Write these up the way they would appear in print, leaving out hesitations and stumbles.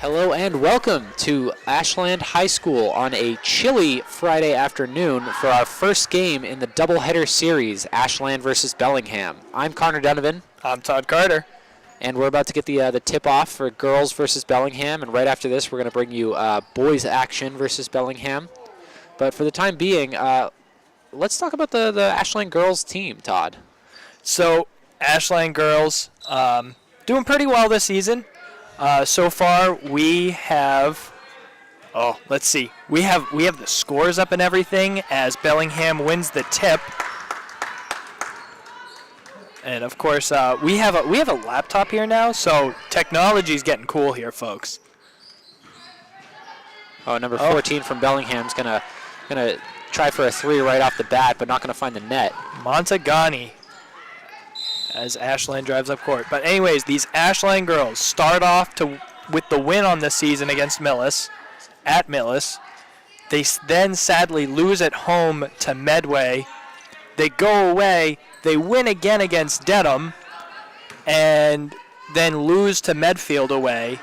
Hello and welcome to Ashland High School on a chilly Friday afternoon for our first game in the doubleheader series, Ashland versus Bellingham. I'm Connor Donovan. I'm Todd Carter. And we're about to get the tip-off for girls versus Bellingham, and right after this we're going to bring you boys action versus Bellingham. But for the time being, let's talk about the Ashland girls team, Todd. So, Ashland girls doing pretty well this season. So far, we have. Let's see. We have the scores up and everything as Bellingham wins the tip. And of course, we have a laptop here now, so technology's getting cool here, folks. Number 14 from Bellingham's gonna try for a three right off the bat, but not gonna find the net. Montagani as Ashland drives up court. But anyways, these Ashland girls start off with the win on this season against Millis, at Millis. They then sadly lose at home to Medway. They go away, they win again against Dedham, and then lose to Medfield away.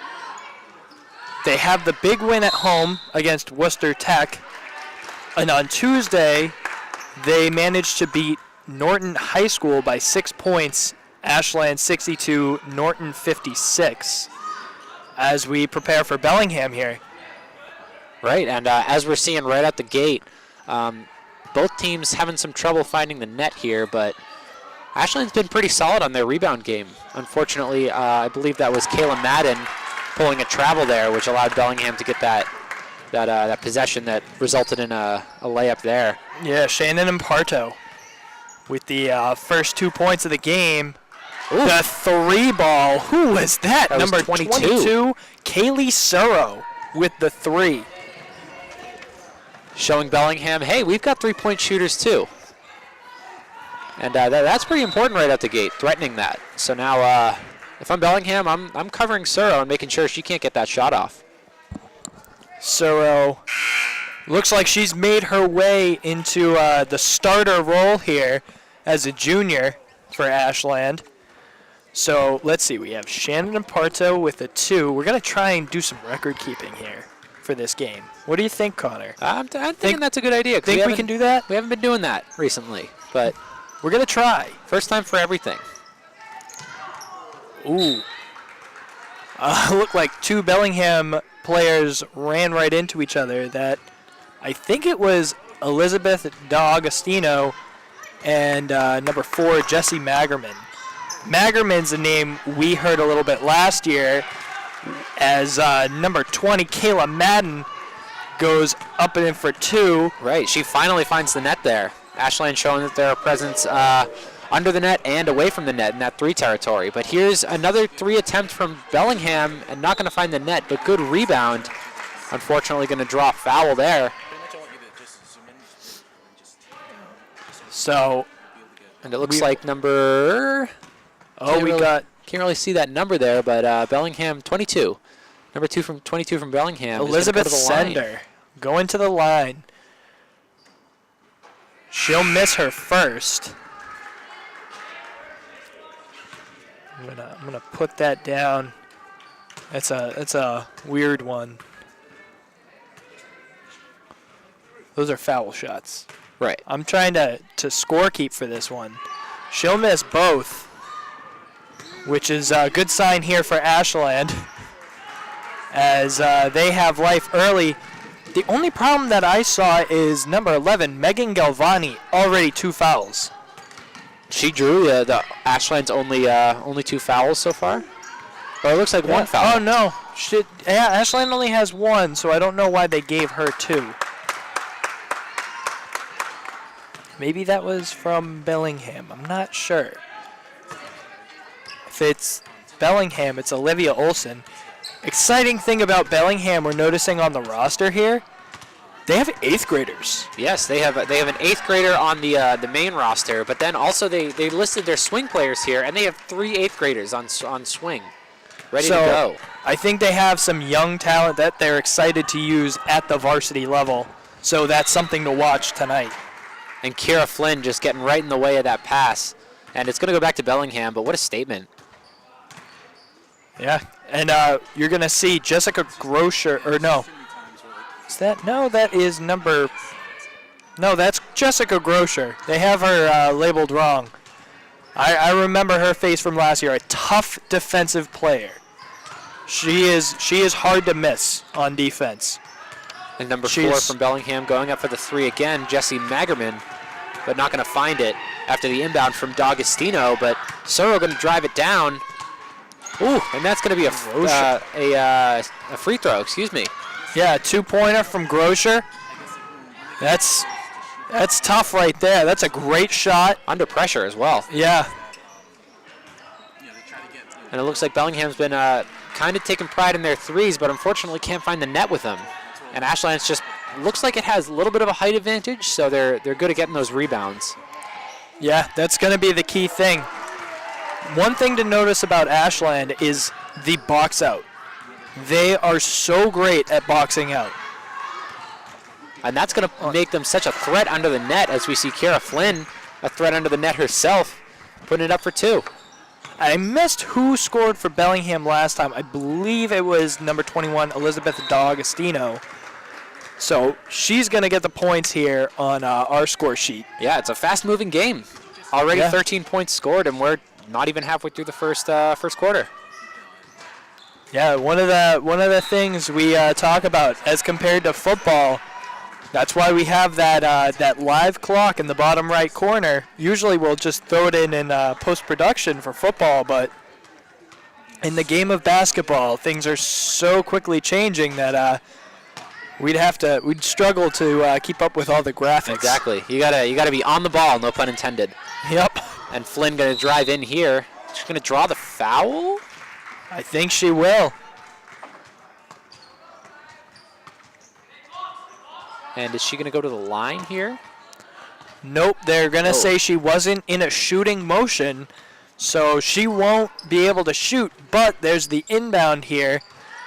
They have the big win at home against Worcester Tech, and on Tuesday, they managed to beat Norton High School by 6 points, Ashland 62, Norton 56, as we prepare for Bellingham here. Right, and as we're seeing right out the gate, both teams having some trouble finding the net here, but Ashland's been pretty solid on their rebound game. Unfortunately, I believe that was Kayla Madden pulling a travel there, which allowed Bellingham to get that possession that resulted in a layup there. Yeah, Shannon and Parto with the first 2 points of the game. Ooh. The three ball. Who was that? That was Number 22. Kaylee Surrow with the three. Showing Bellingham, hey, we've got three-point shooters too. And that's pretty important right out the gate, threatening that. So now, if I'm Bellingham, I'm covering Surrow and making sure she can't get that shot off. Surrow looks like she's made her way into the starter role here as a junior for Ashland. So let's see, we have Shannon and Parto with a 2. We're going to try and do some record keeping here for this game. What do you think, Connor? I'm thinking that's a good idea. Think we can do that? We haven't been doing that recently, but we're going to try. First time for everything. Ooh. Looked like two Bellingham players ran right into each other. That I think it was Elizabeth D'Agostino and number 4, Jessie Magerman. Magerman's a name we heard a little bit last year as number 20, Kayla Madden, goes up and in for 2. Right, she finally finds the net there. Ashland showing that their presence under the net and away from the net in that 3 territory. But here's another 3 attempt from Bellingham, and not going to find the net, but good rebound. Unfortunately going to draw a foul there. So, and it looks like number... Can't really see that number there, but Bellingham 22. Number 22 from Bellingham. Elizabeth Sender going to the line. She'll miss her first. I'm gonna put that down. That's a weird one. Those are foul shots. Right. I'm trying to score keep for this one. She'll miss both, which is a good sign here for Ashland as they have life early. The only problem that I saw is number 11, Megan Galvani, already 2 fouls. She drew the Ashland's only 2 fouls so far? Or it looks like 1 foul. Oh, no. Ashland only has 1, so I don't know why they gave her 2. Maybe that was from Bellingham. I'm not sure. If it's Bellingham, it's Olivia Olson. Exciting thing about Bellingham we're noticing on the roster here, they have 8th graders. Yes, they have an 8th grader on the main roster, but then also they listed their swing players here, and they have 3 8th graders on swing, ready to go. I think they have some young talent that they're excited to use at the varsity level, so that's something to watch tonight. And Kira Flynn just getting right in the way of that pass. And it's going to go back to Bellingham, but what a statement. Yeah, And you're going to see Jessica Grosher, or no. Is that? No, that is number. No, that's Jessica Grosher. They have her labeled wrong. I remember her face from last year. A tough defensive player. She is hard to miss on defense. And number 4 from Bellingham going up for the 3 again, Jessie Magerman, but not going to find it after the inbound from D'Agostino. But Soro going to drive it down. Ooh, and that's going to be a free throw. Excuse me. Yeah, a 2-pointer from Grosher. That's tough right there. That's a great shot. Under pressure as well. Yeah. And it looks like Bellingham's been kind of taking pride in their threes, but unfortunately can't find the net with them. And Ashland's just looks like it has a little bit of a height advantage, so they're good at getting those rebounds. Yeah, that's going to be the key thing. One thing to notice about Ashland is the box out. They are so great at boxing out. And that's going to make them such a threat under the net, as we see Kara Flynn, a threat under the net herself, putting it up for 2. I missed who scored for Bellingham last time. I believe it was number 21, Elizabeth D'Agostino. So she's going to get the points here on our score sheet. Yeah, it's a fast-moving game. Already 13 points scored, and we're not even halfway through the first quarter. Yeah, one of the things we talk about as compared to football. That's why we have that live clock in the bottom right corner. Usually we'll just throw it in post-production for football, but in the game of basketball, things are so quickly changing that we'd struggle to keep up with all the graphics. Exactly. You gotta be on the ball, no pun intended. Yep. And Flynn gonna drive in here. She's gonna draw the foul? I think she will. And is she going to go to the line here? Nope, they're going to say she wasn't in a shooting motion, so she won't be able to shoot. But there's the inbound here,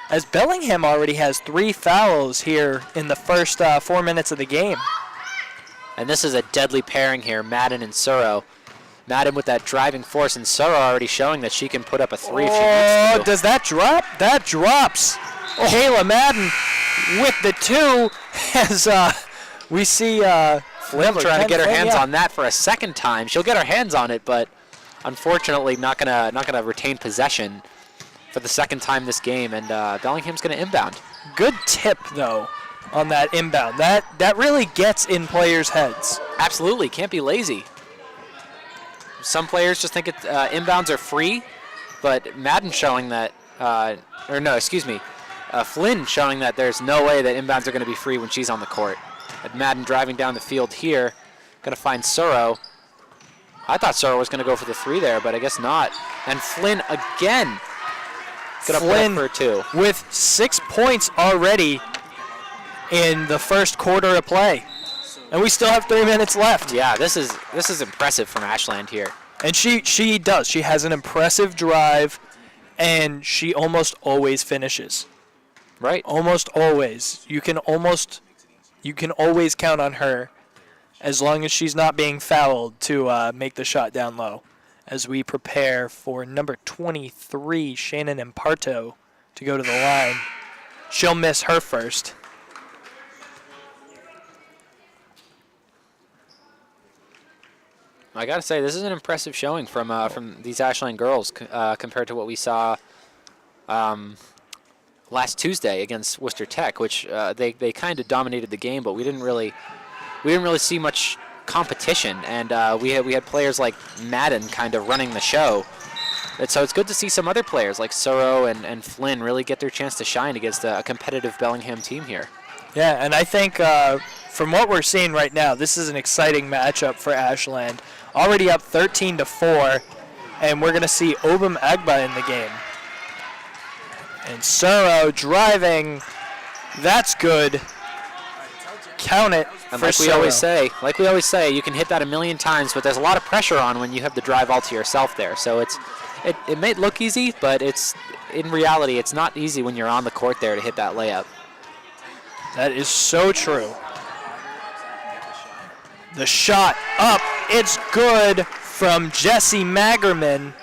as Bellingham already has 3 fouls here in the first 4 minutes of the game. And this is a deadly pairing here, Madden and Soro. Madden with that driving force, and Soro already showing that she can put up a 3 if she needs to. Does that drop? That drops. Kayla Madden with the 2 as we see Flynn trying to get her hands on that for a second time. She'll get her hands on it, but unfortunately not gonna retain possession for the second time this game, and Bellingham's gonna inbound. Good tip though on that inbound. That really gets in players' heads. Absolutely, can't be lazy. Some players just think inbounds are free, but Madden showing that, Flynn showing that there's no way that inbounds are going to be free when she's on the court. And Madden driving down the field here, going to find Soro. I thought Soro was going to go for the 3 there, but I guess not. And Flynn again going to put up for 2. With 6 points already in the first quarter of play. And we still have 3 minutes left. Yeah, this is impressive from Ashland here. And she does. She has an impressive drive, and she almost always finishes. Right. Almost always. You can always count on her, as long as she's not being fouled, to make the shot down low. As we prepare for number 23, Shannon Imparto, to go to the line. She'll miss her first. I gotta say, this is an impressive showing from these Ashland girls compared to what we saw last Tuesday against Worcester Tech, which they kind of dominated the game, but we didn't really see much competition, and we had players like Madden kind of running the show. And so it's good to see some other players like Soro and Flynn really get their chance to shine against a competitive Bellingham team here. Yeah, and I think from what we're seeing right now, this is an exciting matchup for Ashland. Already up 13-4, and we're going to see Obum Agba in the game. And Soro driving. That's good. Count it. And for like we Soro. always say, you can hit that a million times, but there's a lot of pressure on when you have the drive all to yourself there. So it may look easy, but in reality, it's not easy when you're on the court there to hit that layup. That is so true. The shot up. It's good from Jessie Magerman.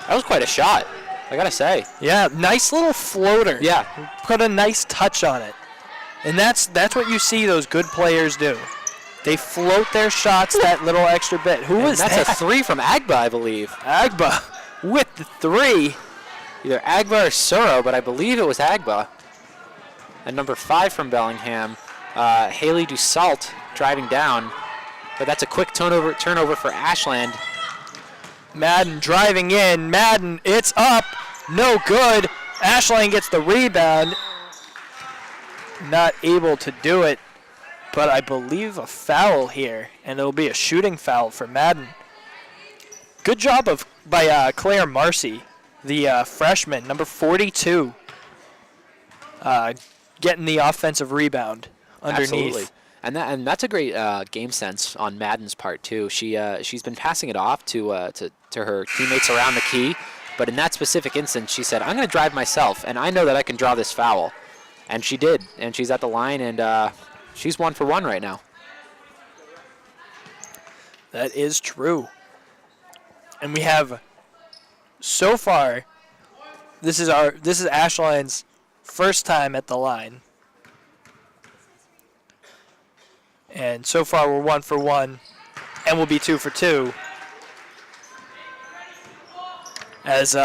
That was quite a shot. I gotta say. Yeah, nice little floater. Yeah. Put a nice touch on it. And that's what you see those good players do. They float their shots that little extra bit. Who was that? That's a 3 from Agba, I believe. Agba with the 3. Either Agba or Suro, but I believe it was Agba. And number 5 from Bellingham, Haley Dussault driving down. But that's a quick turnover for Ashland. Madden driving in. Madden, it's up. No good. Ashland gets the rebound. Not able to do it. But I believe a foul here. And it'll be a shooting foul for Madden. Good job by Claire Marcy, the freshman, number 42. Getting the offensive rebound underneath. Absolutely. And that's a great game sense on Madden's part too. She's been passing it off to her teammates around the key, but in that specific instance, she said, "I'm going to drive myself, and I know that I can draw this foul," and she did. And she's at the line, and she's 1 for 1 right now. That is true. And we have so far. This is Ashland's first time at the line. And so far we're 1 for 1, and we'll be 2 for 2. As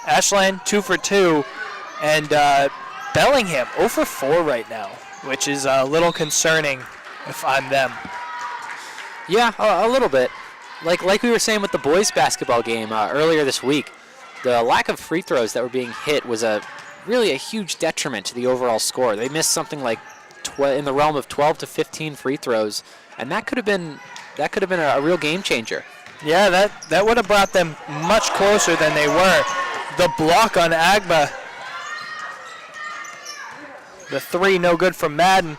Ashland 2 for 2, and Bellingham 0 for 4 right now, which is a little concerning if I'm them. Yeah, a little bit. Like we were saying with the boys basketball game earlier this week, the lack of free throws that were being hit was really a huge detriment to the overall score. They missed something like in the realm of 12 to 15 free throws, and that could have been a real game changer. Yeah, that would have brought them much closer than they were. The block on Agba. The 3 no good from Madden.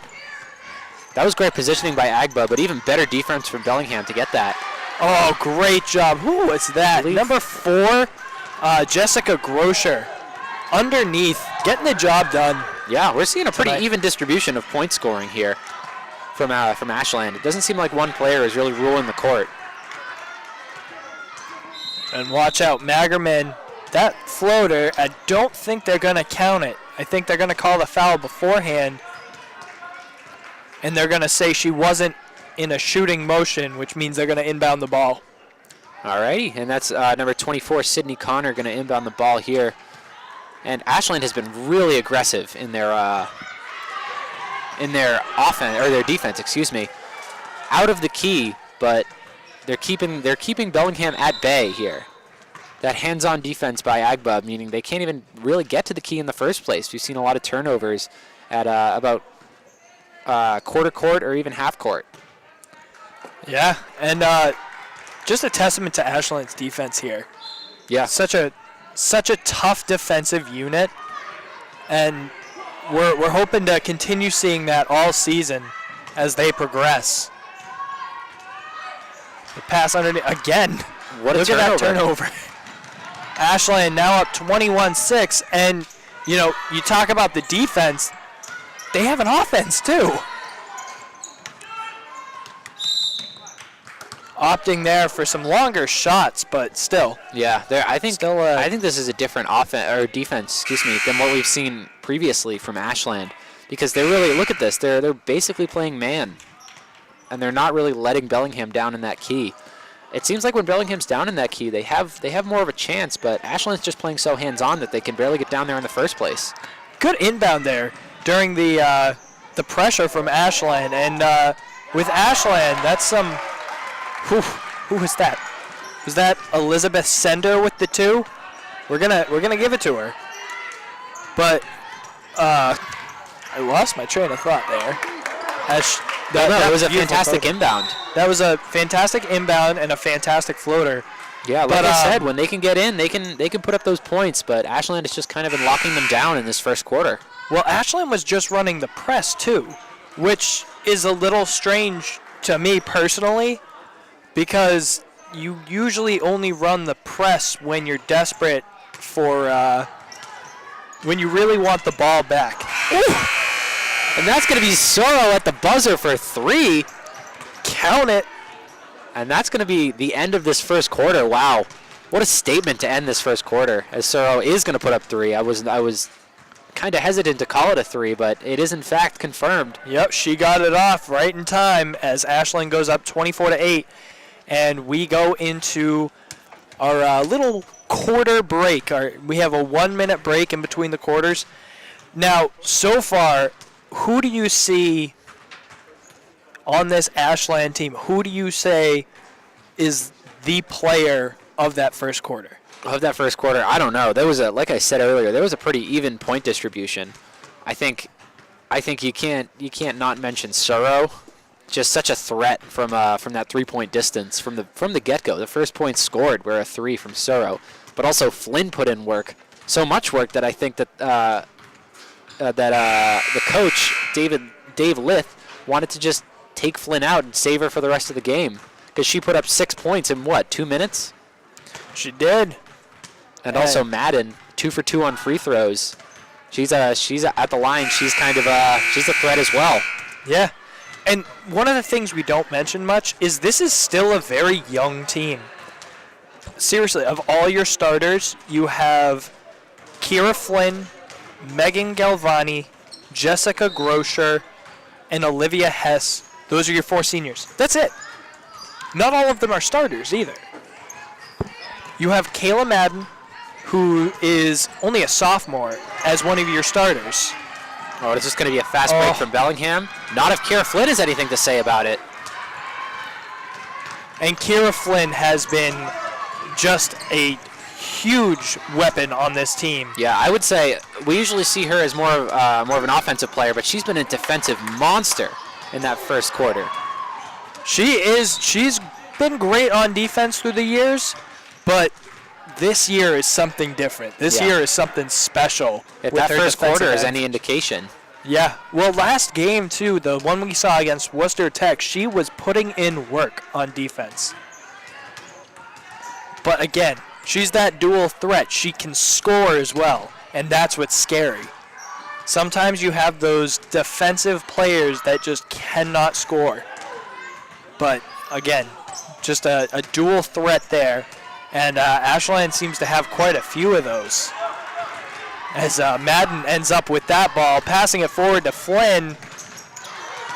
That was great positioning by Agba, but even better defense from Bellingham to get that. Oh, great job. Who was that? Number 4, Jessica Groscher. Underneath, getting the job done. Yeah, we're seeing a pretty even distribution of point scoring here from Ashland. It doesn't seem like one player is really ruling the court. And watch out, Magerman. That floater, I don't think they're going to count it. I think they're going to call the foul beforehand. And they're going to say she wasn't in a shooting motion, which means they're going to inbound the ball. Alrighty, and that's number 24, Sydney Connor, going to inbound the ball here. And Ashland has been really aggressive in their offense or their defense, excuse me, out of the key, but they're keeping Bellingham at bay here. That hands-on defense by Agba, meaning they can't even really get to the key in the first place. We've seen a lot of turnovers at about quarter court or even half court. Yeah, and just a testament to Ashland's defense here. Yeah, such a tough defensive unit, and we're hoping to continue seeing that all season as they progress. The pass underneath again. What a Look at that turnover. Ashland now up 21-6, and you talk about the defense. They have an offense too. Opting there for some longer shots, but still. Yeah, I think this is a different defense, than what we've seen previously from Ashland, because they really look at this. They're basically playing man, and they're not really letting Bellingham down in that key. It seems like when Bellingham's down in that key, they have more of a chance, but Ashland's just playing so hands-on that they can barely get down there in the first place. Good inbound there during the pressure from Ashland, and with Ashland, that's some. Who was that? Was that Elizabeth Sender with the 2? We're gonna give it to her, but I lost my train of thought there. It was a fantastic inbound. That was a fantastic inbound and a fantastic floater. Yeah, like I said, when they can get in, they can put up those points, but Ashland has just kind of been locking them down in this first quarter. Well, Ashland was just running the press too, which is a little strange to me personally, because you usually only run the press when you're desperate for when you really want the ball back. Ooh. And that's going to be Soro at the buzzer for 3. Count it. And that's going to be the end of this first quarter. Wow. What a statement to end this first quarter, as Suro is going to put up 3. I was kind of hesitant to call it a 3, but it is in fact confirmed. Yep, she got it off right in time as Ashland goes up 24-8, and we go into our little quarter break. We have a 1-minute break in between the quarters. Now, so far, who do you see on this Ashland team? Who do you say is the player of that first quarter? Of that first quarter, I don't know. There was like I said earlier, there was a pretty even point distribution. I think you can't not mention Suro. Just such a threat from that 3-point distance from the get-go. The first point scored were a 3 from Suro, but also Flynn put in work, so much work that I think that the coach Dave Lith wanted to just take Flynn out and save her for the rest of the game because she put up 6 points in 2 minutes. She did. And also Madden, 2 for 2 on free throws. She's at the line. She's she's a threat as well. Yeah. And one of the things we don't mention much is this is still a very young team. Seriously, of all your starters, you have Kira Flynn, Megan Galvani, Jessica Grosher, and Olivia Hess. Those are your 4 seniors. That's it. Not all of them are starters either. You have Kayla Madden, who is only a sophomore, as one of your starters. Oh, is this going to be a fast break from Bellingham? Not if Kira Flynn has anything to say about it. And Kira Flynn has been just a huge weapon on this team. Yeah, I would say we usually see her as more of an offensive player, but she's been a defensive monster in that first quarter. She's been great on defense through the years, but this year is something different. This year is something special. If that first quarter is any indication. Yeah. Well, last game, too, the one we saw against Worcester Tech, she was putting in work on defense. But again, she's that dual threat. She can score as well, and that's what's scary. Sometimes you have those defensive players that just cannot score. But again, just a dual threat there. And Ashland seems to have quite a few of those. As Madden ends up with that ball, passing it forward to Flynn.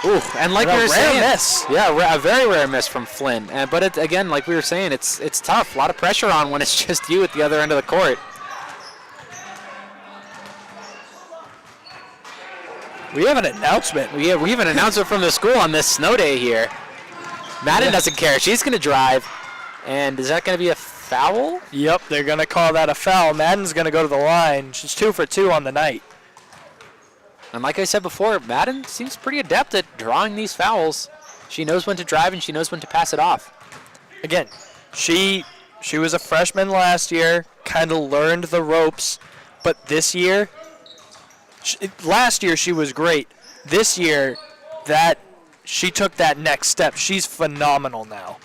Ooh, and like we were saying, miss. Yeah, a very rare miss from Flynn. But again, like we were saying, it's tough. A lot of pressure on when it's just you at the other end of the court. We have an announcement. We have an announcement from the school on this snow day here. Madden doesn't care. She's going to drive. And is that going to be a foul? Yep, they're going to call that a foul. Madden's going to go to the line. She's 2 for 2 on the night. And like I said before, Madden seems pretty adept at drawing these fouls. She knows when to drive and she knows when to pass it off. Again, she was a freshman last year, kind of learned the ropes. But this year, last year she was great. This year, she took that next step. She's phenomenal now.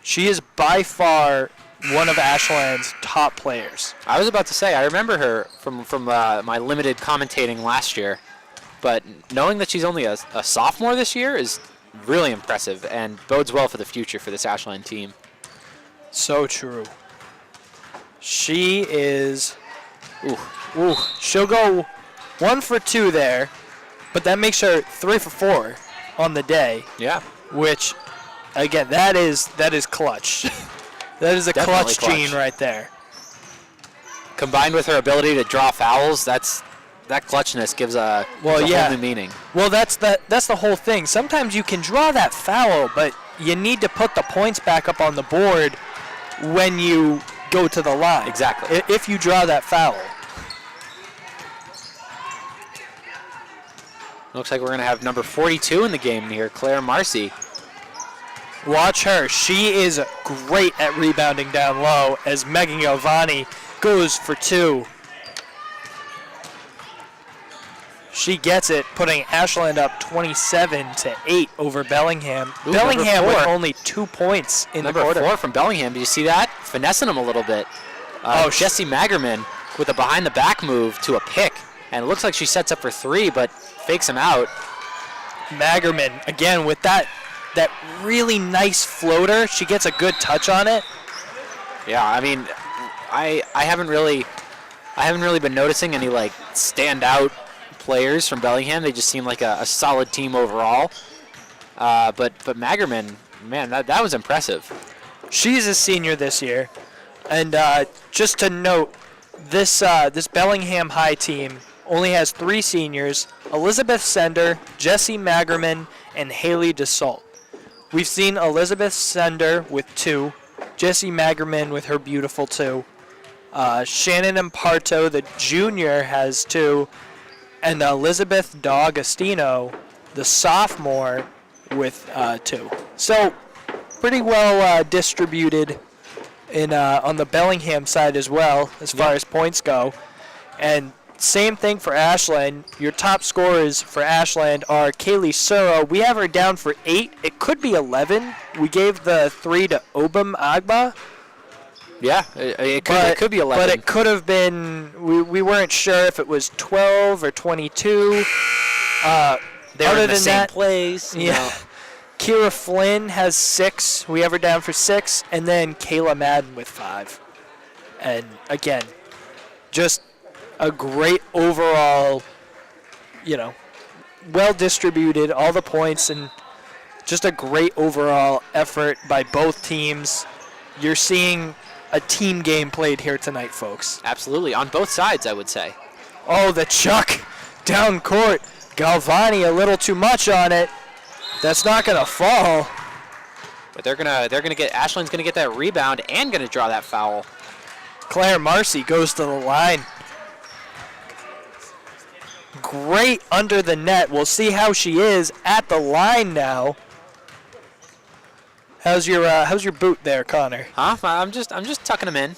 She is by far one of Ashland's top players. I was about to say, I remember her from my limited commentating last year, but knowing that she's only a sophomore this year is really impressive and bodes well for the future for this Ashland team. So true. She is... Ooh. She'll go 1 for 2 there, but that makes her 3 for 4 on the day. Yeah. Which... Again, that is clutch. That is a clutch gene right there. Combined with her ability to draw fouls, that clutchness gives a whole new meaning. Well, that's the whole thing. Sometimes you can draw that foul, but you need to put the points back up on the board when you go to the line. Exactly. If you draw that foul. Looks like we're going to have number 42 in the game here, Claire Marcy. Watch her. She is great at rebounding down low as Megan Giovanni goes for 2. She gets it, putting Ashland up 27-8 over Bellingham. Ooh, Bellingham with only 2 points in the quarter. Number 4 from Bellingham. Did you see that? Finessing him a little bit. Jesse Magerman with a behind-the-back move to a pick. And it looks like she sets up for 3, but fakes him out. Magerman, again, with that really nice floater. She gets a good touch on it. Yeah, I mean, I haven't really been noticing any like standout players from Bellingham. They just seem like a solid team overall. But Magerman, man, that was impressive. She's a senior this year. And just to note, this Bellingham High team only has 3 seniors: Elizabeth Sender, Jessie Magerman, and Haley DeSalt. We've seen Elizabeth Sender with 2, Jessie Magerman with her beautiful 2, Shannon Imparto, the junior, has 2, and Elizabeth D'Agostino, the sophomore, with 2. So pretty well distributed on the Bellingham side as well, as far as points go. And same thing for Ashland. Your top scorers for Ashland are Kaylee Suro. We have her down for 8. It could be 11. We gave the 3 to Obam Agba. Yeah, it could be 11. But it could have been, we weren't sure if it was 12 or 22. They were in the same place. Yeah. Kira Flynn has 6. We have her down for 6. And then Kayla Madden with 5. And again, just a great overall, well distributed, all the points, and just a great overall effort by both teams. You're seeing a team game played here tonight, folks. Absolutely, on both sides, I would say. Oh, the chuck down court. Galvani a little too much on it. That's not gonna fall. But they're gonna get Ashland's gonna get that rebound and gonna draw that foul. Claire Marcy goes to the line. Great under the net. We'll see how she is at the line now. How's your boot there, Connor? Huh? I'm just tucking them in,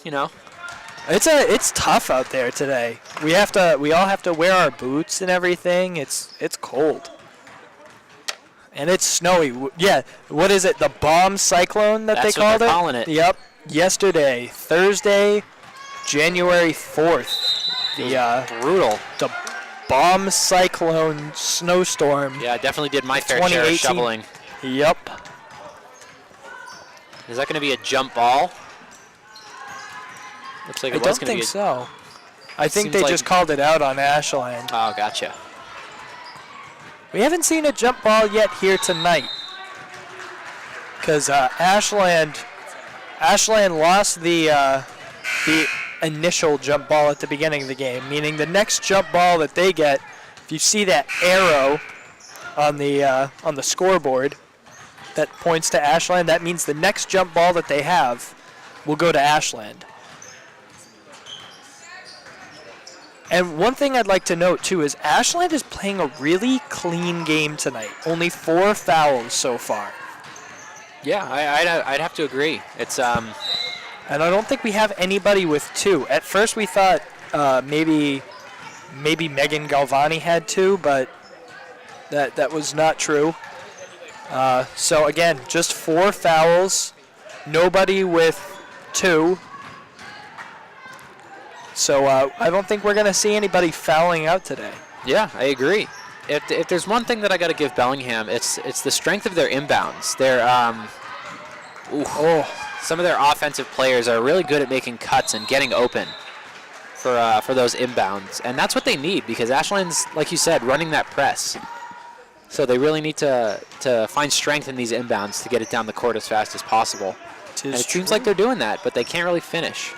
It's tough out there today. We all have to wear our boots and everything. It's cold. And it's snowy. Yeah, what is it? The bomb cyclone that That's they called what they're calling it. Yep. Yesterday, Thursday, January 4th. Brutal. The bomb cyclone snowstorm. Yeah, I definitely did my fair share of shoveling. Yep. Is that going to be a jump ball? Looks like I it was don't going to be. think so. I think Seems they like- just called it out on Ashland. Oh, gotcha. We haven't seen a jump ball yet here tonight. Because Ashland lost the initial jump ball at the beginning of the game, meaning the next jump ball that they get, if you see that arrow on the scoreboard that points to Ashland, that means the next jump ball that they have will go to Ashland. And one thing I'd like to note, too, is Ashland is playing a really clean game tonight. Only 4 fouls so far. Yeah, I'd have to agree. It's And I don't think we have anybody with 2. At first we thought maybe Megan Galvani had 2, but that was not true. So, again, just 4 fouls. Nobody with 2. So I don't think we're going to see anybody fouling out today. Yeah, I agree. If there's one thing that I got to give Bellingham, it's the strength of their inbounds. Some of their offensive players are really good at making cuts and getting open for those inbounds, and that's what they need because Ashland's, like you said, running that press. So they really need to find strength in these inbounds to get it down the court as fast as possible. And it seems like they're doing that, but they can't really finish.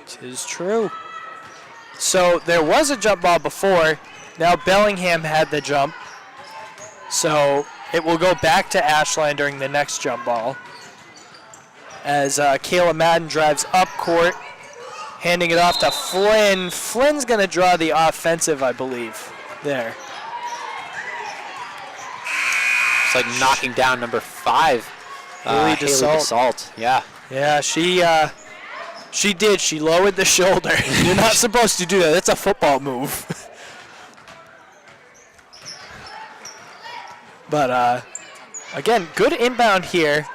Tis true. So there was a jump ball before. Now Bellingham had the jump. So it will go back to Ashland during the next jump ball. As Kayla Madden drives up court, handing it off to Flynn. Flynn's going to draw the offensive, I believe, there. It's like knocking down number 5, Haley DeSalt. Yeah. Yeah, she did. She lowered the shoulder. You're not supposed to do that. That's a football move. But, again, good inbound here.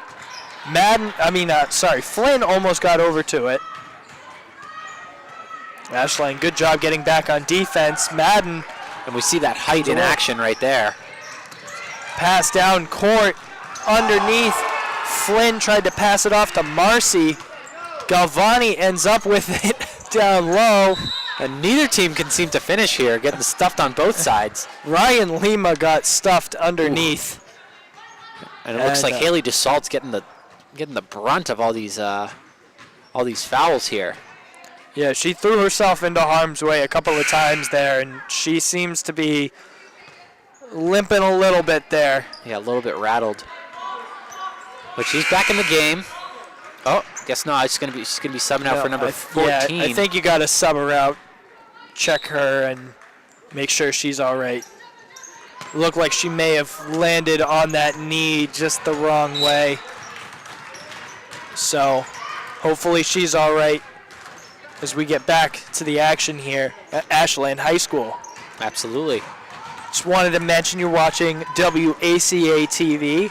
Flynn almost got over to it. Ashland, good job getting back on defense. Madden. And we see that height in action right there. Pass down court. Underneath. Flynn tried to pass it off to Marcy. Galvani ends up with it down low. And neither team can seem to finish here, getting stuffed on both sides. Ryan Lima got stuffed underneath. And it looks like Haley DeSalt's getting the brunt of all these fouls here. Yeah, she threw herself into harm's way a couple of times there, and she seems to be limping a little bit there. Yeah, a little bit rattled. But she's back in the game. Oh, guess not. She's gonna be subbing out for number 14. Yeah, I think you got to sub her out, check her, and make sure she's all right. Looked like she may have landed on that knee just the wrong way. So hopefully she's all right as we get back to the action here at Ashland High School. Absolutely. Just wanted to mention you're watching WACA-TV.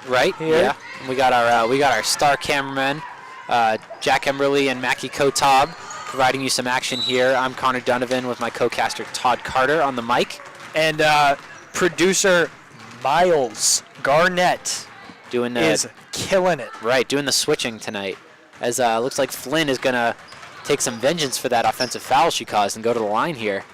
Right. Here. Yeah. And we got our star cameramen, Jack Emberley and Mackie Kotab, providing you some action here. I'm Connor Donovan with my co-caster Todd Carter on the mic. And producer Miles Garnett is killing it. Right, doing the switching tonight. As looks like Flynn is going to take some vengeance for that offensive foul she caused and go to the line here.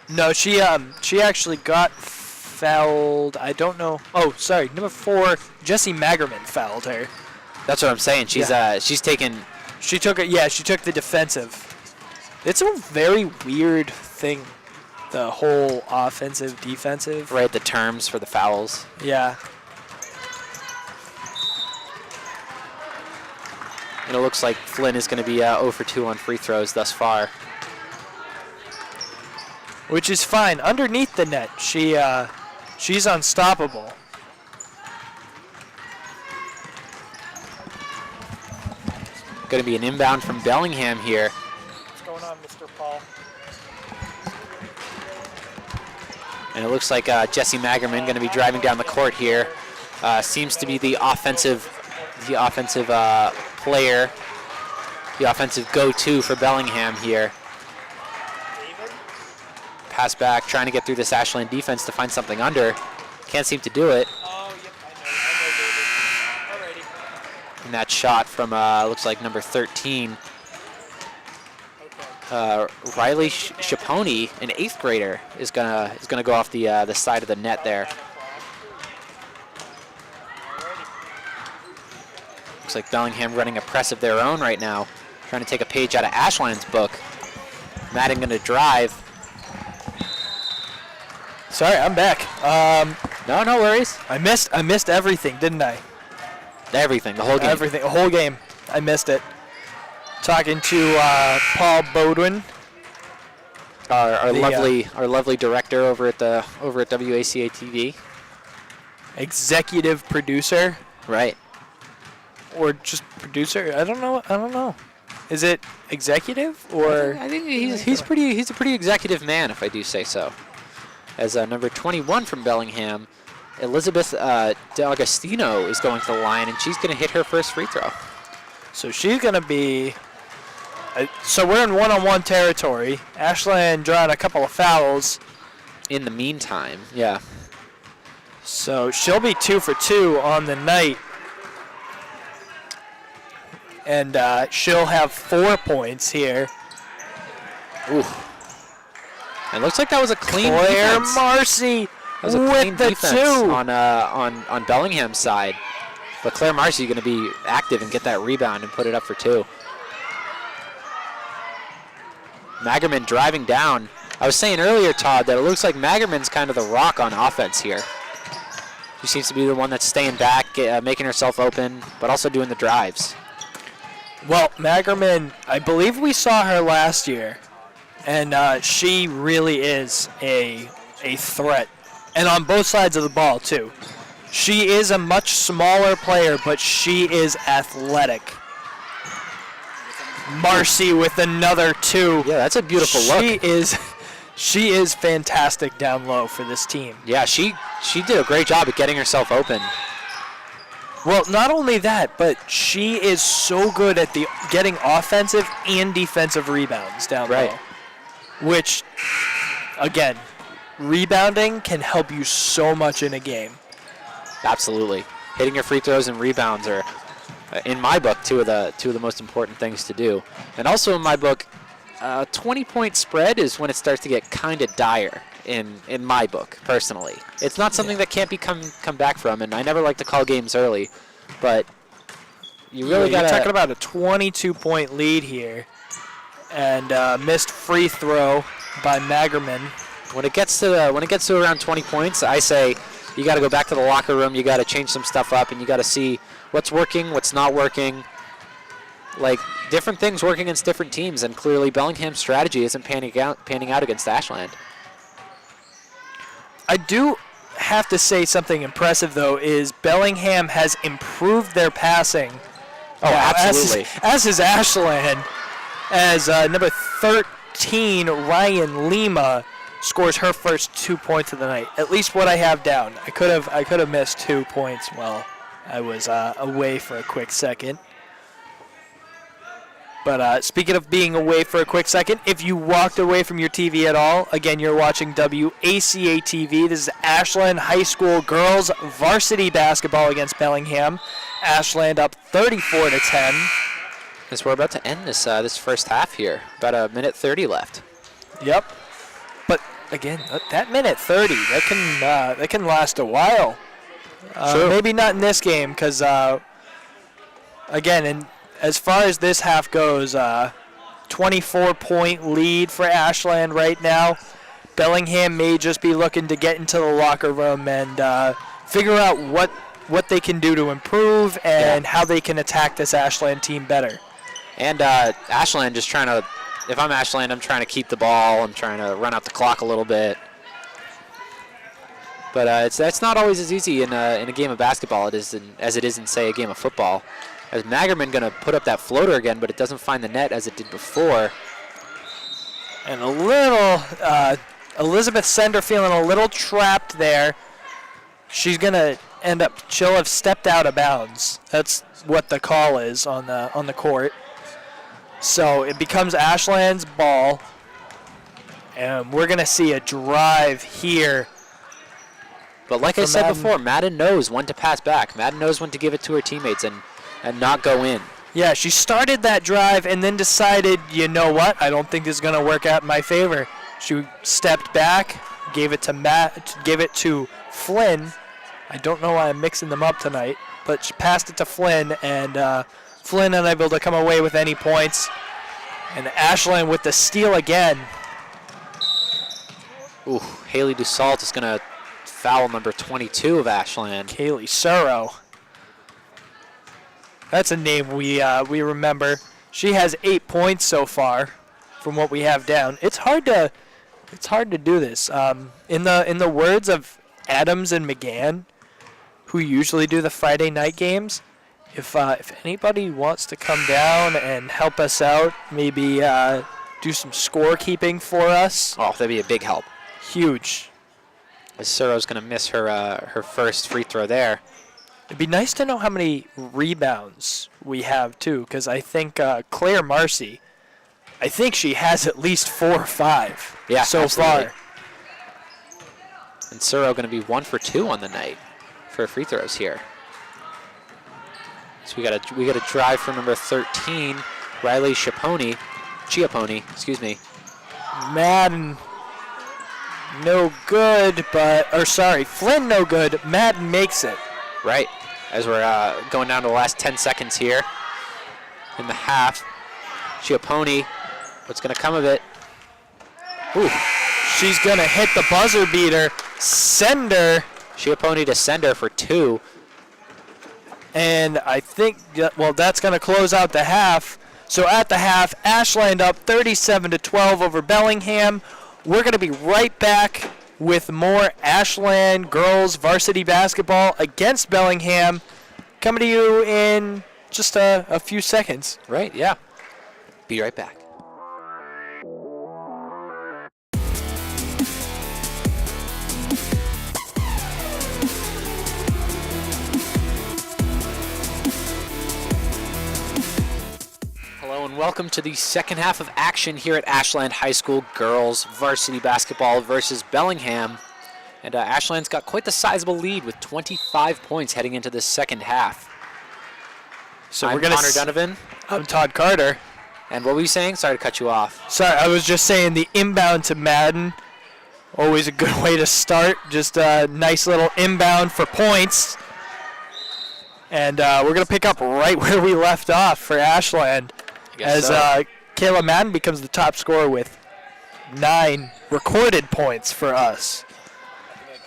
No, she actually got fouled. I don't know. Oh, sorry. Number 4, Jessie Magerman fouled her. That's what I'm saying. She's taken. She took it. Yeah, she took the defensive. It's a very weird thing, the whole offensive defensive. Right, the terms for the fouls. Yeah. And it looks like Flynn is going to be 0 for 2 on free throws thus far. Which is fine. Underneath the net, she's unstoppable. Going to be an inbound from Bellingham here. What's going on, Mr. Paul? And it looks like Jessie Magerman going to be driving down the court here. Seems to be the offensive player, the offensive go-to for Bellingham here. Pass back, trying to get through this Ashland defense to find something under. Can't seem to do it. Oh, yep, I know, David. Alrighty. And that shot from looks like number 13. Riley Chaponi, an 8th grader, is gonna go off the side of the net there. Looks like Bellingham running a press of their own right now, trying to take a page out of Ashland's book. Madden gonna drive. Sorry, I'm back. No worries. I missed everything, didn't I? Everything, the whole game. Everything, the whole game. I missed it. Talking to Paul Bodwin, our lovely director over at WACA-TV. Executive producer. Right. Or just producer? I don't know. Is it executive or? I think he's a pretty executive man, if I do say so. As number 21 from Bellingham, Elizabeth D'Agostino is going to the line, and she's going to hit her first free throw. So she's going to be. So we're in one-on-one territory. Ashland drawing a couple of fouls. In the meantime, yeah. So she'll be 2 for 2 on the night. And she'll have 4 points here. Ooh. It looks like that was a clean Claire defense. Marcy That was a with clean the defense 2. on Bellingham's side. But Claire Marcy is going to be active and get that rebound and put it up for 2. Magerman driving down. I was saying earlier, Todd, that it looks like Magerman's kind of the rock on offense here. She seems to be the one that's staying back, making herself open, but also doing the drives. Well, Magerman, I believe we saw her last year, and she really is a threat. And on both sides of the ball, too. She is a much smaller player, but she is athletic. Marcy with another 2. Yeah, that's a beautiful look. She is fantastic down low for this team. Yeah, she did a great job at getting herself open. Well, not only that, but she is so good at getting offensive and defensive rebounds down low. Which, again, rebounding can help you so much in a game. Absolutely. Hitting your free throws and rebounds are in my book, two of the most important things to do. And also in my book, 20-point spread is when it starts to get kind of dire in my book, personally. It's not something that can't be come back from, and I never like to call games early, but you really got to... You're talking about a 22-point lead here, and missed free throw by Magerman. When it gets to around 20 points, I say you got to go back to the locker room, you got to change some stuff up, and you got to see what's working, what's not working. Like, different things work against different teams, and clearly Bellingham's strategy isn't panning out against Ashland. I do have to say something impressive, though, is Bellingham has improved their passing. Oh, absolutely. As is Ashland, as number 13, Ryan Lima, scores her first 2 points of the night. At least what I have down. I could have missed 2 points while I was away for a quick second. But speaking of being away for a quick second, if you walked away from your TV at all, again, you're watching WACA-TV. This is Ashland High School girls varsity basketball against Bellingham. Ashland up 34-10. As we're about to end this first half here. About a minute 30 left. Yep. But again, that minute 30, that can last a while. Sure. Maybe not in this game, because again, as far as this half goes, 24-point lead for Ashland right now. Bellingham may just be looking to get into the locker room and figure out what they can do to improve and how they can attack this Ashland team better. And Ashland just trying to, if I'm Ashland, I'm trying to keep the ball. I'm trying to run out the clock a little bit. But it's not always as easy in a game of basketball as it is in, say, a game of football. As Magerman going to put up that floater again, but it doesn't find the net as it did before. And a little, Elizabeth Sender feeling a little trapped there. She's going to she'll have stepped out of bounds. That's what the call is on the court. So it becomes Ashland's ball. And we're going to see a drive here. But like I said before, Madden knows when to pass back. Madden knows when to give it to her teammates and not go in. Yeah, she started that drive and then decided, you know what, I don't think this is going to work out in my favor. She stepped back, gave it to Flynn. I don't know why I'm mixing them up tonight, but she passed it to Flynn, and Flynn unable to come away with any points. And Ashland with the steal again. Ooh, Haley Dussault is going to foul number 22 of Ashland. Kaylee Suro. That's a name we remember. She has 8 points so far, from what we have down. It's hard to do this. In the words of Adams and McGann, who usually do the Friday night games, if anybody wants to come down and help us out, maybe do some scorekeeping for us. Oh, that'd be a big help. Huge. As Suro's going to miss her first free throw there. It'd be nice to know how many rebounds we have, too, because I think Claire Marcy, I think she has at least 4 or 5 so far. And Suro going to be 1 for 2 on the night for free throws here. So we got a drive from number 13, Riley Chiapponi, excuse me. Madden, no good, Flynn no good. Madden makes it. Right, as we're going down to the last 10 seconds here in the half. Chiapponi, what's going to come of it? Ooh. She's going to hit the buzzer beater. Sender. Chiapponi to Sender for 2. And I think, that's going to close out the half. So at the half, Ashland up 37-12 over Bellingham. We're going to be right back with more Ashland girls varsity basketball against Bellingham, coming to you in just a few seconds. Right, yeah. Be right back. Hello and welcome to the second half of action here at Ashland High School girls varsity basketball versus Bellingham. And Ashland's got quite the sizable lead with 25 points heading into the second half. So I'm we're gonna Connor Donovan. I'm Todd Carter. And what were you saying? Sorry to cut you off. Sorry, I was just saying the inbound to Madden. Always a good way to start. Just a nice little inbound for points. And we're going to pick up right where we left off for Ashland. As Kayla Madden becomes the top scorer with 9 recorded points for us.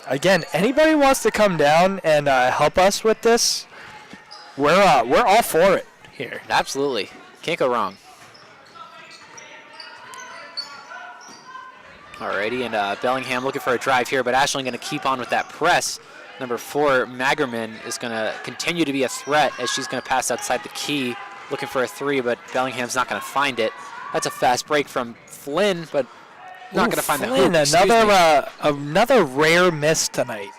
Again, anybody wants to come down and help us with this, we're all for it here. Absolutely. Can't go wrong. Alrighty, and Bellingham looking for a drive here, but Ashland going to keep on with that press. Number 4, Magerman, is going to continue to be a threat as she's going to pass outside the key, looking for a 3, but Bellingham's not going to find it. That's a fast break from Flynn, but not going to find the hoop. Another rare miss tonight.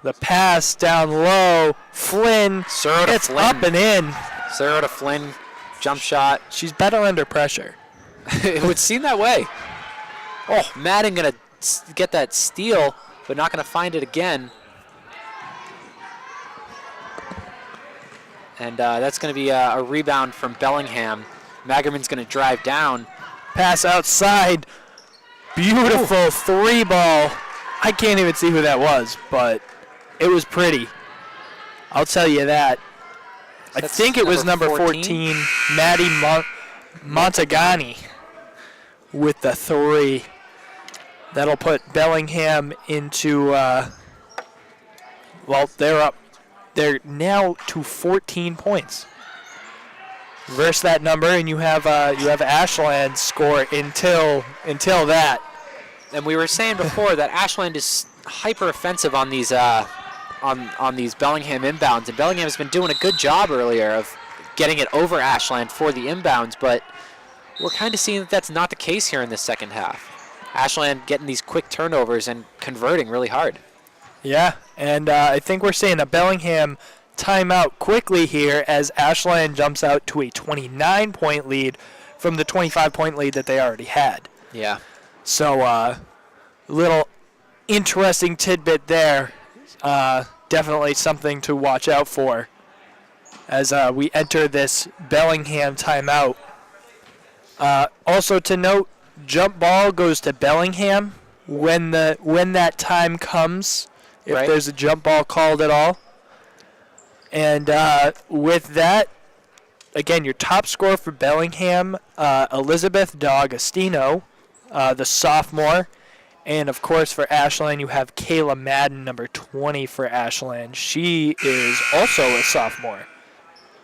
The pass down low, Flynn, it's up and in. Sarah to Flynn, jump shot. She's better under pressure. It would seem that way. Oh, Madden going to get that steal, but not going to find it again. And that's going to be a rebound from Bellingham. Magerman's going to drive down. Pass outside. Beautiful 3-ball. I can't even see who that was, but it was pretty. I'll tell you that. I think it was number 14, Maddie Montagani with the 3. That'll put Bellingham into, they're up. They're now to 14 points. Reverse that number, and you have Ashland score until that. And we were saying before that Ashland is hyper offensive on these on these Bellingham inbounds, and Bellingham has been doing a good job earlier of getting it over Ashland for the inbounds, but we're kind of seeing that that's not the case here in the second half. Ashland getting these quick turnovers and converting really hard. Yeah, and I think we're seeing a Bellingham timeout quickly here as Ashland jumps out to a 29-point lead from the 25-point lead that they already had. Yeah. So, little interesting tidbit there. Definitely something to watch out for as we enter this Bellingham timeout. Also to note, jump ball goes to Bellingham when that time comes, if there's a jump ball called at all. And with that, again, your top scorer for Bellingham, Elizabeth D'Agostino, the sophomore. And, of course, for Ashland, you have Kayla Madden, number 20 for Ashland. She is also a sophomore.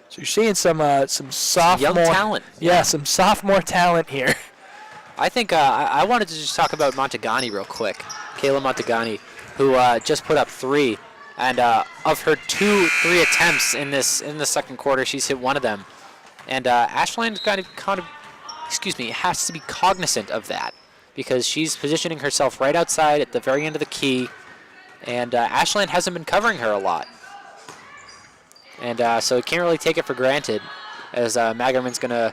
So you're seeing some sophomore young talent. Yeah, some sophomore talent here. I think I wanted to just talk about Montagani real quick. Kayla Montagani, who just put up 3. And of her 3 attempts in the second quarter, she's hit 1 of them. And Ashland has to be cognizant of that, because she's positioning herself right outside at the very end of the key, and Ashland hasn't been covering her a lot. And so can't really take it for granted, as Magerman's going to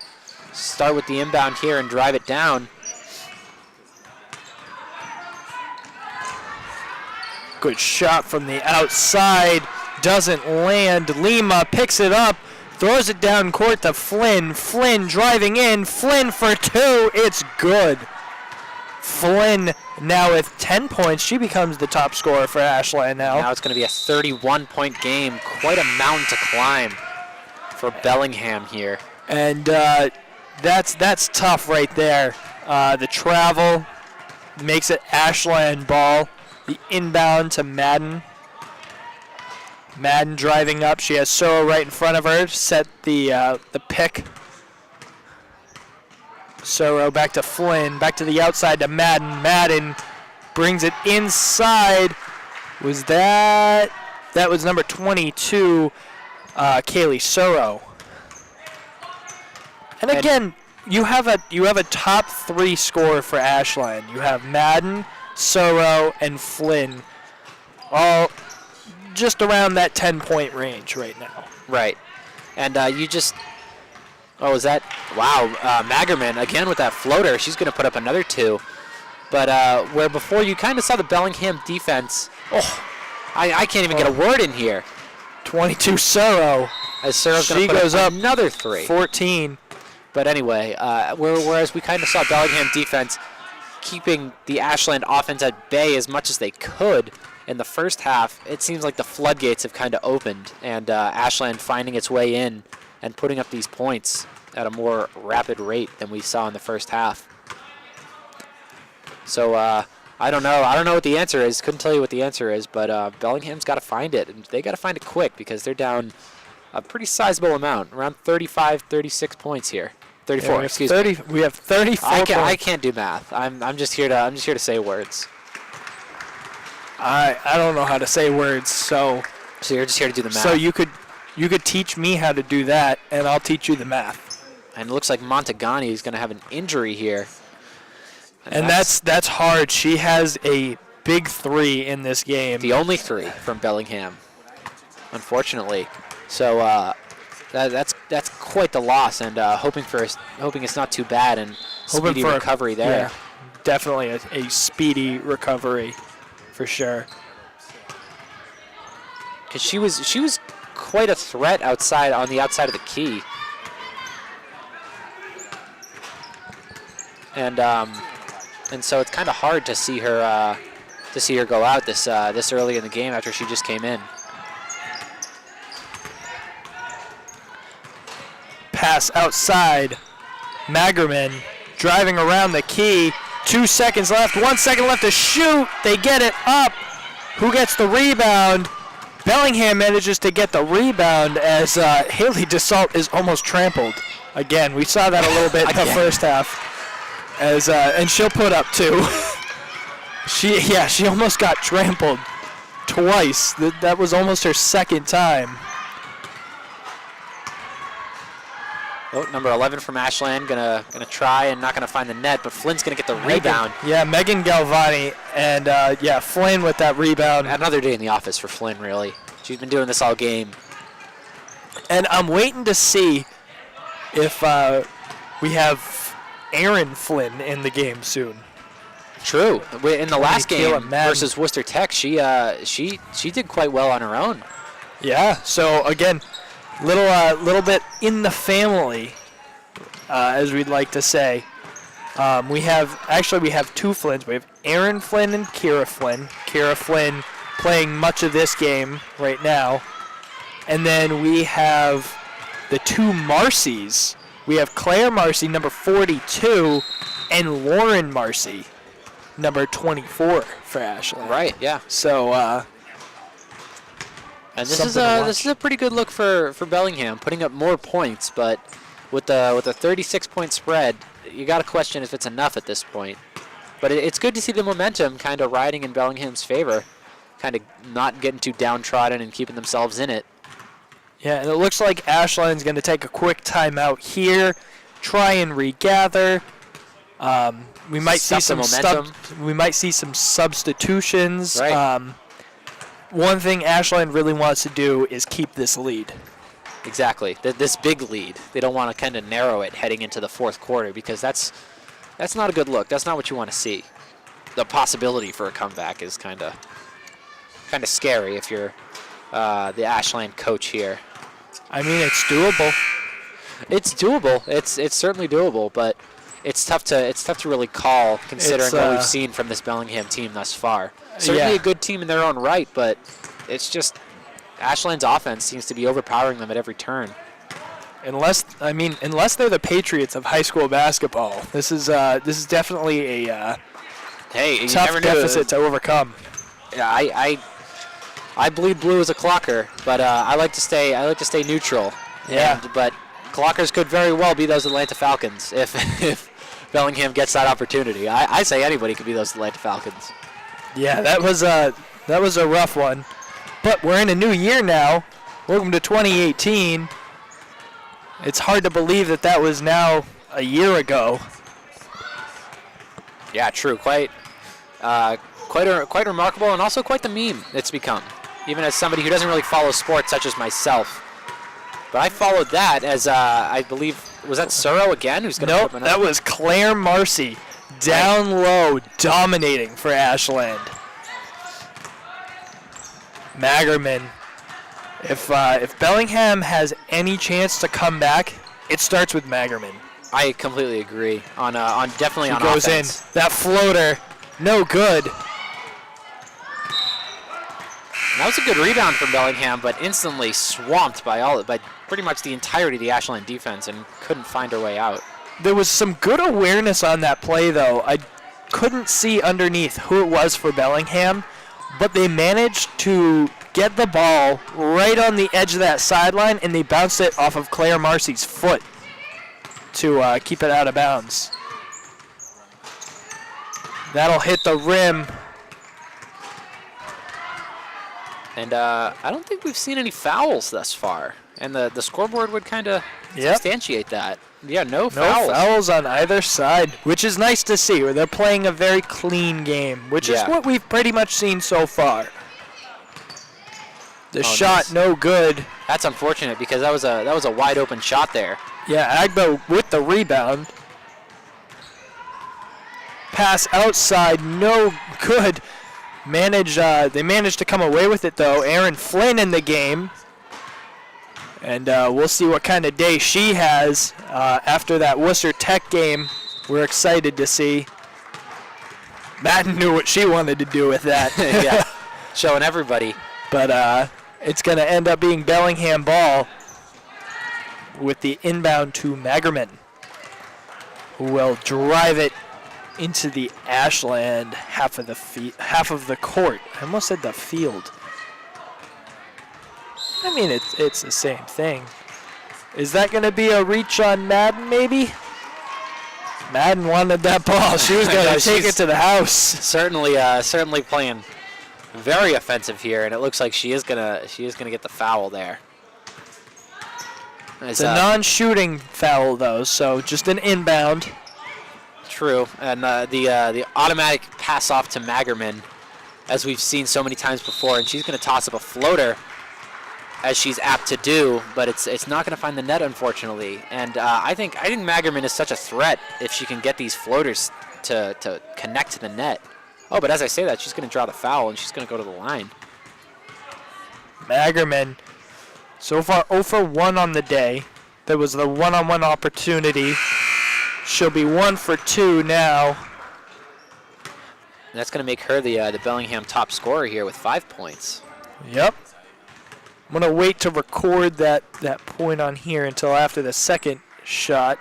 start with the inbound here and drive it down. Good shot from the outside, doesn't land. Lima picks it up, throws it down court to Flynn. Flynn driving in, Flynn for 2, it's good. Flynn now with 10 points. She becomes the top scorer for Ashland now. Now it's going to be a 31-point game. Quite a mountain to climb for Bellingham here. And that's tough right there. The travel makes it Ashland ball. The inbound to Madden. Madden driving up. She has Soro right in front of her. Set the pick. Soro back to Flynn. Back to the outside to Madden. Madden brings it inside. That was number 22, Kaylee Soro. And again, you have a top 3 scorer for Ashland. You have Madden, Soro, and Flynn, all just around that 10-point range right now. Right. And Magerman again with that floater. She's going to put up another 2. But where before you kind of saw the Bellingham defense, I can't even get a word in here. 22 Soro. as Searle's going She to put goes up up another 3. 14. But anyway, whereas we kind of saw Bellingham defense keeping the Ashland offense at bay as much as they could in the first half, it seems like the floodgates have kind of opened, and Ashland finding its way in and putting up these points at a more rapid rate than we saw in the first half. So I don't know. I don't know what the answer is. Couldn't tell you what the answer is, but Bellingham's got to find it, and they got to find it quick because they're down a pretty sizable amount, around 35, 36 points here. 34. Yeah, excuse 30, me. We have 34. I can't do math. I'm just here to say words. I don't know how to say words, so you're just here to do the math. So you could teach me how to do that, and I'll teach you the math. And it looks like Montagani is going to have an injury here. And that's hard. She has a big 3 in this game. The only 3 from Bellingham, unfortunately. So that's quite the loss, and hoping it's not too bad and speedy recovery there. Yeah, definitely a speedy recovery, for sure. Because she was quite a threat on the outside of the key. And so it's kind of hard to see her go out this early in the game after she just came in. Pass outside. Magerman driving around the key. 2 seconds left. 1 second left to shoot. They get it up. Who gets the rebound? Bellingham manages to get the rebound as Haley DeSalt is almost trampled. Again, we saw that a little bit in the first half. And she'll put up 2. She almost got trampled twice. That was almost her second time. Oh, number 11 from Ashland gonna try and not gonna find the net, but Flynn's gonna get the rebound. Megan Galvani and Flynn with that rebound. Another day in the office for Flynn, really. She's been doing this all game. And I'm waiting to see if we have Aaron Flynn in the game soon. True. In the last game versus Worcester Tech, she did quite well on her own. Yeah. So again, little bit in the family, as we'd like to say. We have 2 Flynns. We have Aaron Flynn and Kira Flynn. Kira Flynn playing much of this game right now. And then we have the 2 Marcys. We have Claire Marcy, number 42, and Lauren Marcy, number 24 for Ashland. Right, yeah. So, and this is a pretty good look for Bellingham, putting up more points, but with a 36-point spread, you got to question if it's enough at this point. But it's good to see the momentum kind of riding in Bellingham's favor, kind of not getting too downtrodden and keeping themselves in it. Yeah, and it looks like Ashland's going to take a quick timeout here, try and regather. We might see some substitutions. Right. One thing Ashland really wants to do is keep this lead. Exactly. This big lead. They don't want to kind of narrow it heading into the fourth quarter because that's not a good look. That's not what you want to see. The possibility for a comeback is kind of scary if you're the Ashland coach here. I mean, it's doable. It's doable. It's certainly doable, but it's tough to really call considering what we've seen from this Bellingham team thus far. Certainly a good team in their own right, but it's just Ashland's offense seems to be overpowering them at every turn. Unless they're the Patriots of high school basketball, this is definitely a tough deficit to overcome. Yeah, I bleed blue as a clocker, but I like to stay neutral. Yeah. But clockers could very well be those Atlanta Falcons if Bellingham gets that opportunity. I say anybody could be those Atlanta Falcons. Yeah, that was a rough one. But we're in a new year now. Welcome to 2018. It's hard to believe that was now a year ago. Yeah, true. Quite remarkable, and also quite the meme it's become. Even as somebody who doesn't really follow sports, such as myself. But I followed that as I believe was that Suro again who's going to. Nope, that was Claire Marcy down low, dominating for Ashland. Magerman If Bellingham has any chance to come back, it starts with Magerman. I completely agree. Definitely on Goes offense. in. That floater, no good. That was a good rebound from Bellingham, but instantly swamped by pretty much the entirety of the Ashland defense and couldn't find her way out. There was some good awareness on that play, though. I couldn't see underneath who it was for Bellingham, but they managed to get the ball right on the edge of that sideline, and they bounced it off of Claire Marcy's foot to keep it out of bounds. That'll hit the rim. And I don't think we've seen any fouls thus far. And the scoreboard would kind of substantiate that. Yeah, no fouls. No fouls on either side, which is nice to see. Where they're playing a very clean game, which is what we've pretty much seen so far. The shot, no good. That's unfortunate because that was a wide open shot there. Yeah, Agbo with the rebound. Pass outside, no good. They managed to come away with it, though. Erin Flynn in the game. And we'll see what kind of day she has after that Worcester Tech game. We're excited to see. Madden knew what she wanted to do with that. Yeah, showing everybody. But it's going to end up being Bellingham ball with the inbound to Magerman, who will drive it into the Ashland half of the court. I almost said the field. I mean, it's the same thing. Is that going to be a reach on Madden, maybe? Madden wanted that ball. She was going to take it to the house. Certainly playing very offensive here, and it looks like she is gonna get the foul there. It's a non-shooting foul, though, so just an inbound. True, and the automatic pass off to Magerman, as we've seen so many times before, and she's going to toss up a floater, as she's apt to do, but it's not going to find the net, unfortunately. And I think Magerman is such a threat if she can get these floaters to connect to the net. Oh, but as I say that, she's going to draw the foul, and she's going to go to the line. Magerman, so far 0 for 1 on the day. There was the one-on-one opportunity. She'll be 1 for 2 now. And that's going to make her the Bellingham top scorer here with 5 points. Yep. I'm going to wait to record that point on here until after the second shot.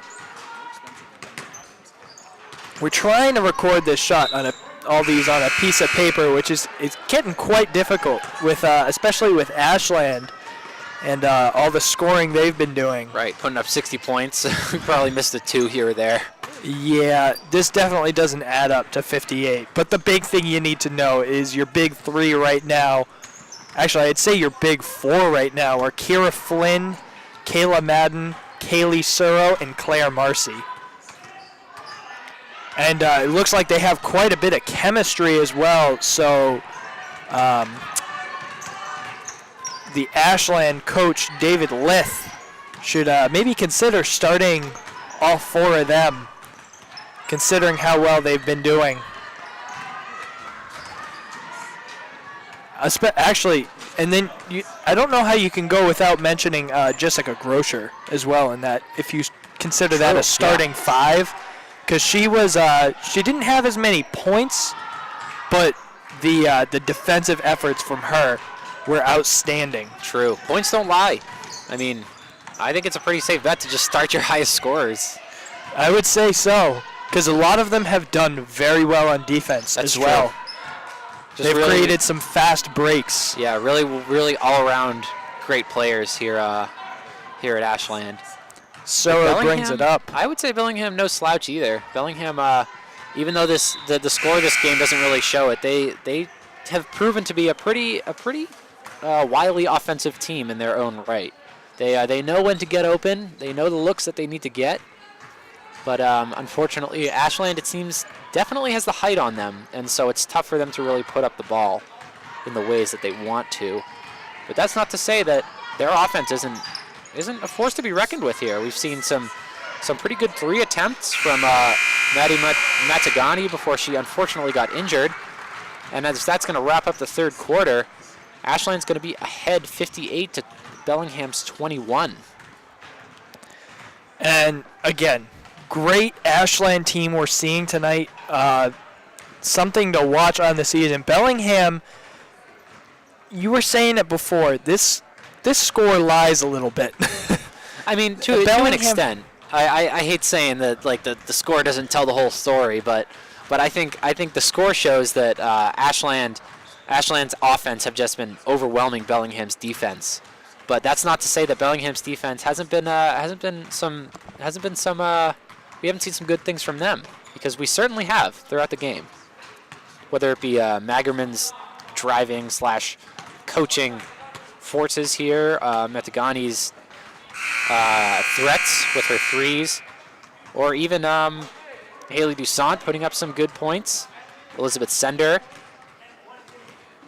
We're trying to record this shot on all these on a piece of paper, which is getting quite difficult, with especially with Ashland and all the scoring they've been doing. Right, putting up 60 points. We probably missed a 2 here or there. Yeah, this definitely doesn't add up to 58. But the big thing you need to know is your big 3 right now. Actually, I'd say your big 4 right now are Kira Flynn, Kayla Madden, Kaylee Suro, and Claire Marcy. And it looks like they have quite a bit of chemistry as well. So the Ashland coach, David Lith, should maybe consider starting all 4 of them, considering how well they've been doing. Actually, and then I don't know how you can go without mentioning Jessica Grosher as well, in that if you consider that a starting 5, because she didn't have as many points, but the defensive efforts from her were outstanding. True. Points don't lie. I mean, I think it's a pretty safe bet to just start your highest scorers. I would say so, because a lot of them have done very well on defense as well. True. They've created some fast breaks. Yeah, really all-around great players here at Ashland. So it brings it up. I would say Bellingham no slouch either. Bellingham, even though the score of this game doesn't really show it, they have proven to be a pretty wily offensive team in their own right. They know when to get open. They know the looks that they need to get. But unfortunately, Ashland, it seems, definitely has the height on them, and so it's tough for them to really put up the ball in the ways that they want to. But that's not to say that their offense isn't a force to be reckoned with here. We've seen some pretty good 3 attempts from Maddie Matagani before she unfortunately got injured. And as that's going to wrap up the third quarter, Ashland's going to be ahead 58 to Bellingham's 21. And again, great Ashland team we're seeing tonight. Something to watch on the season. Bellingham, you were saying it before. This score lies a little bit. I mean, to an extent. I hate saying that like the score doesn't tell the whole story, but I think the score shows that Ashland's offense have just been overwhelming Bellingham's defense. But that's not to say that Bellingham's defense hasn't been some we haven't seen some good things from them, because we certainly have throughout the game. Whether it be Magerman's driving / coaching forces here, Metagani's threats with her threes, or even Haley Dussault putting up some good points. Elizabeth Sender.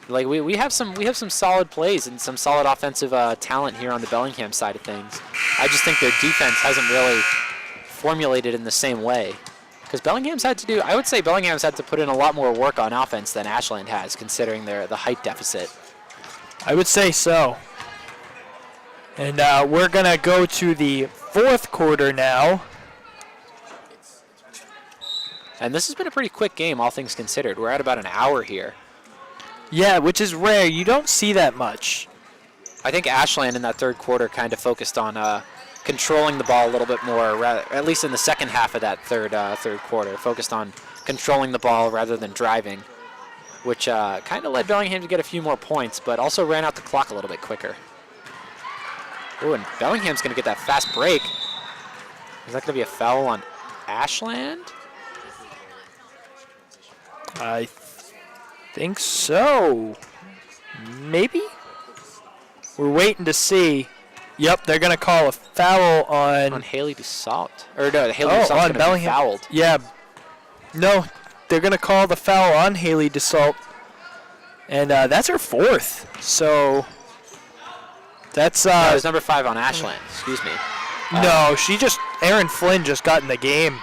Like we have some solid plays and some solid offensive talent here on the Bellingham side of things. I just think their defense hasn't really formulated in the same way. Because Bellingham's had to put in a lot more work on offense than Ashland has, considering the height deficit. I would say so. And we're going to go to the fourth quarter now. And this has been a pretty quick game, all things considered. We're at about an hour here. Yeah, which is rare. You don't see that much. I think Ashland in that third quarter kind of focused on controlling the ball a little bit more, at least in the second half of that third quarter, focused on controlling the ball rather than driving, which kind of led Bellingham to get a few more points, but also ran out the clock a little bit quicker. Ooh, and Bellingham's going to get that fast break. Is that going to be a foul on Ashland? I think so. Maybe? We're waiting to see. Yep, they're going to call a foul on Haley Dussault. Or no, Haley Dussault's going to be fouled. Yeah. No, they're going to call the foul on Haley Dussault. And that's her fourth. So that's... no, it was number 5 on Ashland. Excuse me. No, Erin Flynn just got in the game.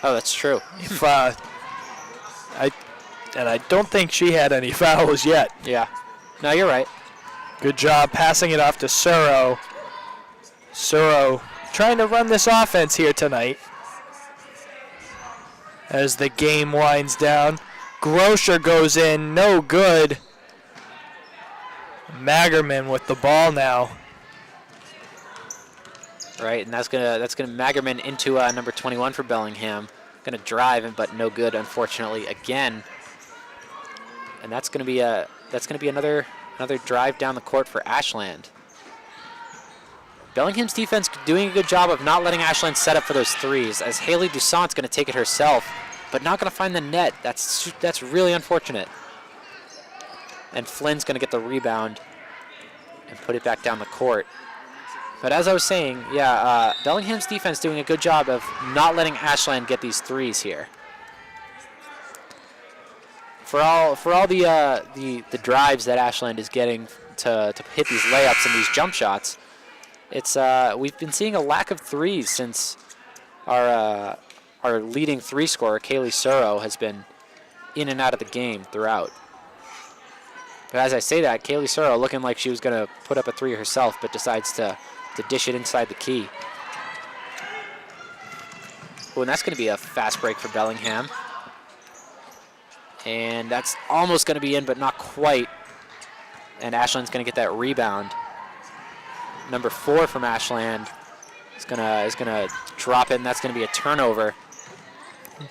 Oh, that's true. If I don't think she had any fouls yet. Yeah. No, you're right. Good job passing it off to Suro. Suro trying to run this offense here tonight as the game winds down. Grosher goes in, no good. Magerman with the ball now. Right, and that's gonna Magerman into number 21 for Bellingham. Gonna drive, but no good, unfortunately, again. And that's gonna be another drive down the court for Ashland. Bellingham's defense doing a good job of not letting Ashland set up for those threes, as Haley Dussault's going to take it herself, but not going to find the net. That's really unfortunate. And Flynn's going to get the rebound and put it back down the court. But as I was saying, yeah, Bellingham's defense doing a good job of not letting Ashland get these threes here. For all the drives that Ashland is getting to hit these layups and these jump shots, it's we've been seeing a lack of threes since our leading three scorer, Kaylee Suro, has been in and out of the game throughout. But as I say that, Kaylee Suro looking like she was going to put up a three herself, but decides to dish it inside the key. Oh, and that's going to be a fast break for Bellingham. And that's almost going to be in, but not quite. And Ashland's going to get that rebound. Number 4 from Ashland is gonna drop it, and that's going to be a turnover.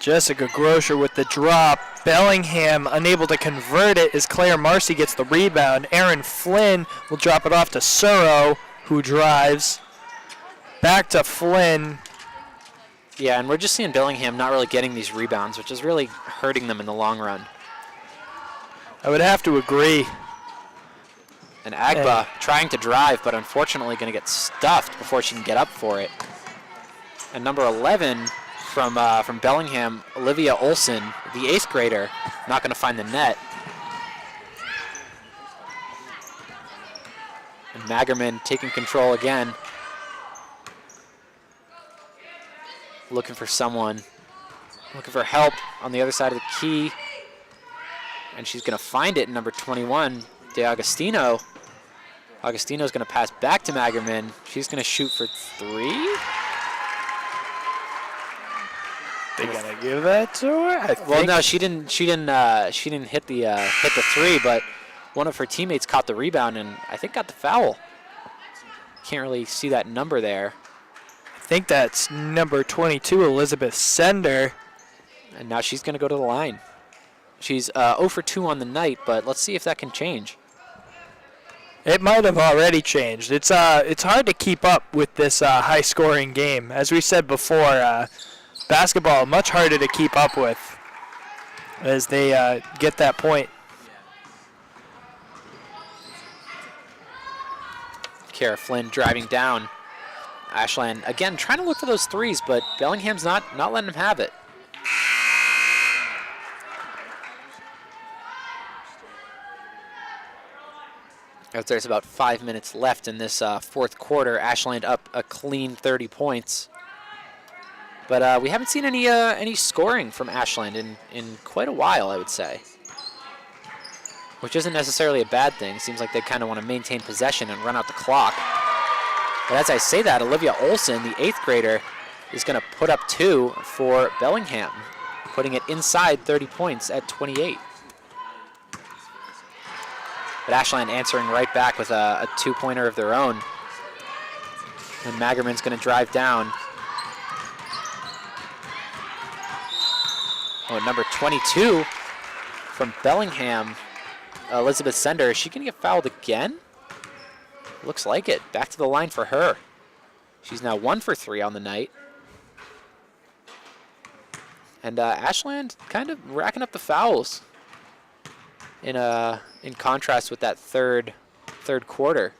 Jessica Grosher with the drop. Bellingham unable to convert it as Claire Marcy gets the rebound. Erin Flynn will drop it off to Suro, who drives. Back to Flynn. Yeah, and we're just seeing Bellingham not really getting these rebounds, which is really hurting them in the long run. I would have to agree. And Agba trying to drive, but unfortunately going to get stuffed before she can get up for it. And number 11 from Bellingham, Olivia Olson, the 8th grader, not going to find the net. And Magerman taking control again. Looking for someone. Looking for help on the other side of the key. And she's going to find it in number 21. DeAugustino. Agostino's going to pass back to Magerman. She's going to shoot for 3. They're gonna give that to her. Well, no, she didn't hit the 3, but one of her teammates caught the rebound and I think got the foul. Can't really see that number there. I think that's number 22, Elizabeth Sender. And now she's going to go to the line. She's 0 for 2 on the night, but let's see if that can change. It might have already changed. It's hard to keep up with this high-scoring game. As we said before, basketball much harder to keep up with as they get that point. Kara Flynn driving down. Ashland, again, trying to look for those 3s, but Bellingham's not letting them have it. As there's about 5 minutes left in this fourth quarter, Ashland up a clean 30 points. But we haven't seen any scoring from Ashland in quite a while, I would say. Which isn't necessarily a bad thing. Seems like they kind of want to maintain possession and run out the clock. But as I say that, Olivia Olson, the 8th grader, is going to put up 2 for Bellingham, putting it inside 30 points at 28. But Ashland answering right back with a 2-pointer of their own. And Magerman's going to drive down. Oh, number 22 from Bellingham, Elizabeth Sender. Is she going to get fouled again? Looks like it. Back to the line for her. She's now 1 for 3 on the night. And Ashland kind of racking up the fouls in contrast with that third quarter.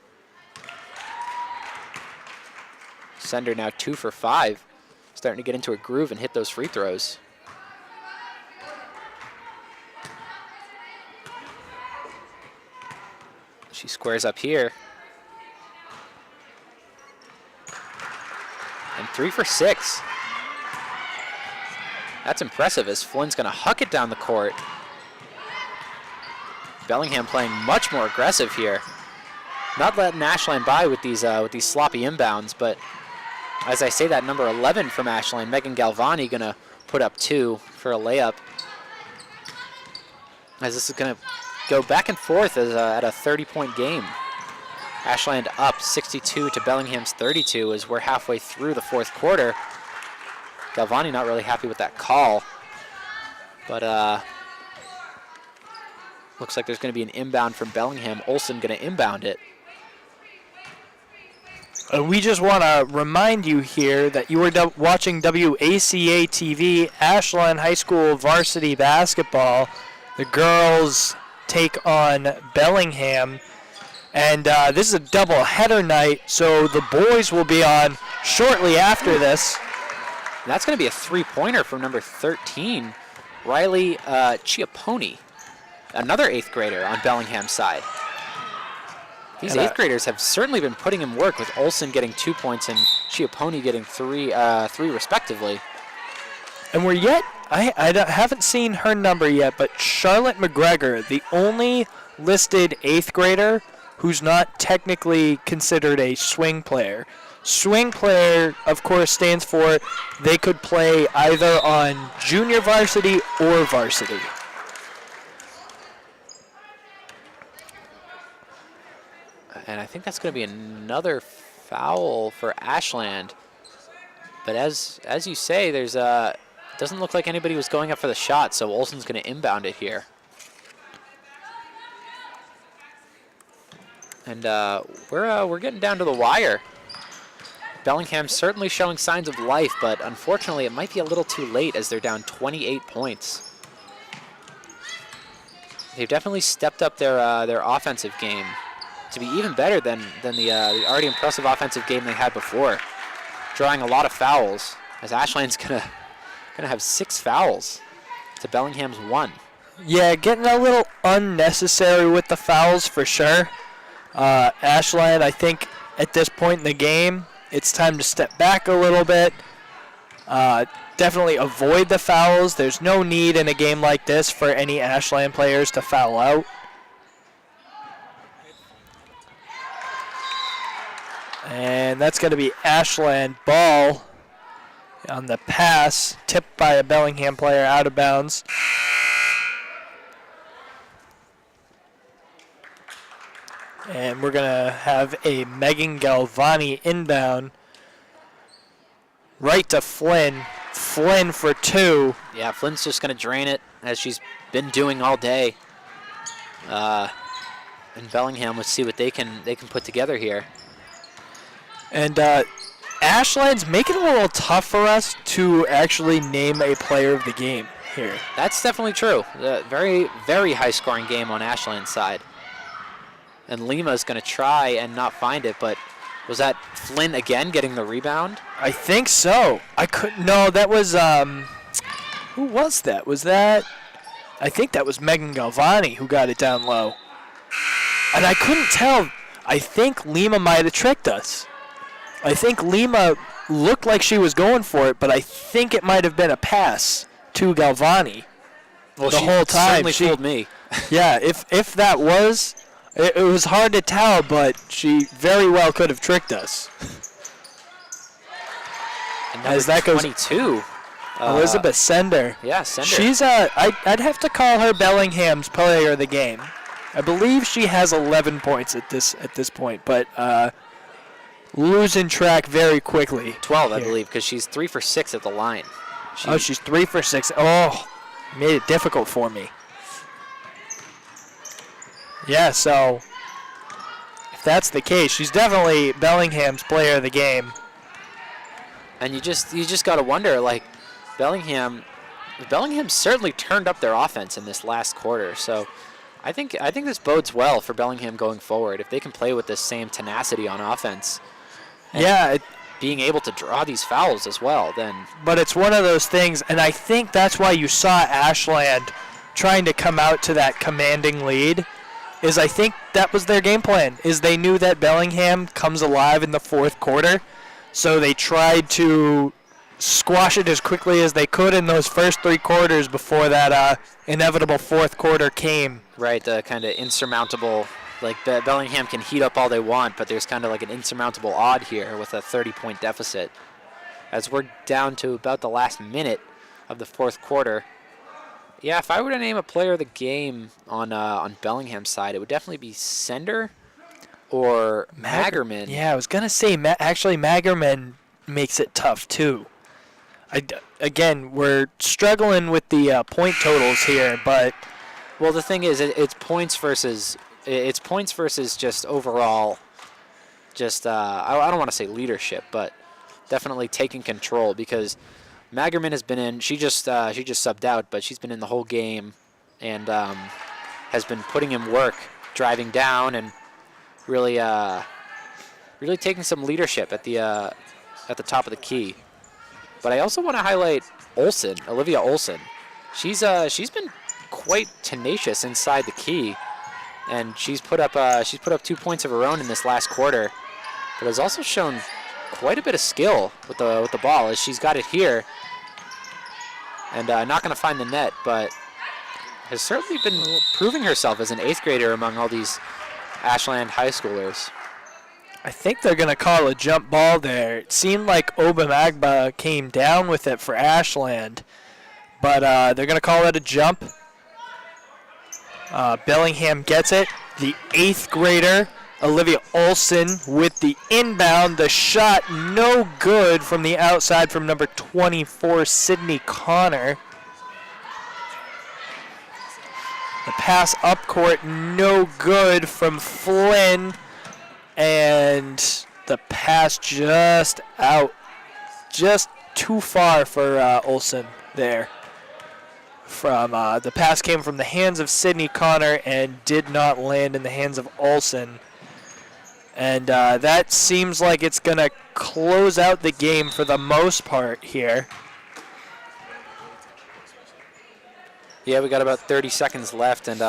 Sender now 2 for 5. Starting to get into a groove and hit those free throws. She squares up here. And 3 for 6. That's impressive as Flynn's going to huck it down the court. Bellingham playing much more aggressive here. Not letting Ashland by with these sloppy inbounds, but as I say that, number 11 from Ashland, Megan Galvani, going to put up 2 for a layup. As this is going to go back and forth at a 30-point game. Ashland up 62 to Bellingham's 32 as we're halfway through the fourth quarter. Galvani not really happy with that call, but looks like there's going to be an inbound from Bellingham. Olsen going to inbound it. We just want to remind you here that you are watching WACA-TV, Ashland High School varsity basketball. The girls take on Bellingham. And this is a double-header night, so the boys will be on shortly after this. And that's going to be a 3-pointer from number 13, Riley Chiapponi, another 8th grader on Bellingham's side. These 8th graders have certainly been putting in work, with Olsen getting 2 points and Chiapponi getting three respectively. And I haven't seen her number yet, but Charlotte McGregor, the only listed 8th grader who's not technically considered a swing player. Swing player, of course, stands for they could play either on junior varsity or varsity. And I think that's going to be another foul for Ashland. But as you say, there's doesn't look like anybody was going up for the shot, so Olsen's going to inbound it here. And we're getting down to the wire. Bellingham certainly showing signs of life, but unfortunately it might be a little too late as they're down 28 points. They've definitely stepped up their offensive game to be even better than the already impressive offensive game they had before, drawing a lot of fouls. As Ashland's gonna have 6 fouls to Bellingham's 1. Yeah, getting a little unnecessary with the fouls for sure. Ashland, I think at this point in the game, it's time to step back a little bit. Definitely avoid the fouls. There's no need in a game like this for any Ashland players to foul out. And that's going to be Ashland ball on the pass, tipped by a Bellingham player out of bounds. And we're going to have a Megan Galvani inbound right to Flynn. Flynn for 2. Yeah, Flynn's just going to drain it, as she's been doing all day. And Bellingham, let's see what they can put together here. And Ashland's making it a little tough for us to actually name a player of the game here. That's definitely true. Very, very high-scoring game on Ashland's side. And Lima's going to try and not find it, but was that Flynn again getting the rebound? I think so. No, that was, who was that? I think that was Megan Galvani who got it down low. And I couldn't tell. I think Lima might have tricked us. I think Lima looked like she was going for it, but I think it might have been a pass to Galvani. Well, the whole time. Certainly fooled me. Yeah, if that was, it was hard to tell, but she very well could have tricked us. And as that 22. Elizabeth Sender. Yeah, Sender. She's I'd have to call her Bellingham's player of the game. I believe she has 11 points at this point, but losing track very quickly. 12, I believe, because she's 3 for 6 at the line. She's 3 for 6. Oh, made it difficult for me. Yeah, so if that's the case, she's definitely Bellingham's player of the game. And you just got to wonder, like, Bellingham certainly turned up their offense in this last quarter. So I think this bodes well for Bellingham going forward if they can play with this same tenacity on offense. Yeah, being able to draw these fouls as well, then. But it's one of those things, and I think that's why you saw Ashland trying to come out to that commanding lead. Is I think that was their game plan. Is they knew that Bellingham comes alive in the fourth quarter, so they tried to squash it as quickly as they could in those first 3 quarters before that inevitable fourth quarter came. Right, the kind of insurmountable, like Bellingham can heat up all they want, but there's kind of like an insurmountable odd here with a 30-point deficit. As we're down to about the last minute of the fourth quarter. Yeah, if I were to name a player of the game on Bellingham's side, it would definitely be Sender or Magerman. Yeah, I was going to say, actually Magerman makes it tough too. Again, we're struggling with the point totals here, but well, the thing is, it's points versus just overall, just I don't want to say leadership, but definitely taking control, because Magerman has been in. She just subbed out, but she's been in the whole game, and has been putting in work, driving down, and really taking some leadership at the top of the key. But I also want to highlight Olivia Olsen. She's been quite tenacious inside the key, and she's put up 2 points of her own in this last quarter, but has also shown quite a bit of skill with the ball, as she's got it here, and not going to find the net, but has certainly been proving herself as an 8th grader among all these Ashland high schoolers. I think they're going to call a jump ball there. It seemed like Obamagba came down with it for Ashland, but they're going to call it a jump. Bellingham gets it. The 8th grader, Olivia Olsen, with the inbound. The shot no good from the outside from number 24, Sydney Connor. The pass up court, no good from Flynn. And the pass just out. Just too far for Olsen there. The pass came from the hands of Sydney Connor and did not land in the hands of Olsen. And that seems like it's going to close out the game for the most part here. Yeah, we got about 30 seconds left, and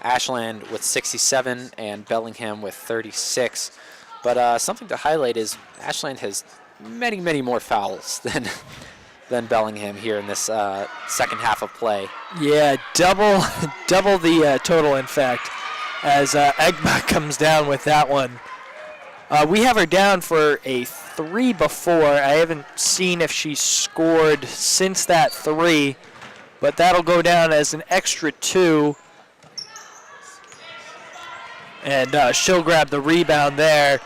Ashland with 67 and Bellingham with 36. But something to highlight is Ashland has many, many more fouls than Bellingham here in this second half of play. Yeah, double the total, in fact, as Egba comes down with that one. We have her down for a 3 before. I haven't seen if she scored since that 3, but that'll go down as an extra 2. And she'll grab the rebound there.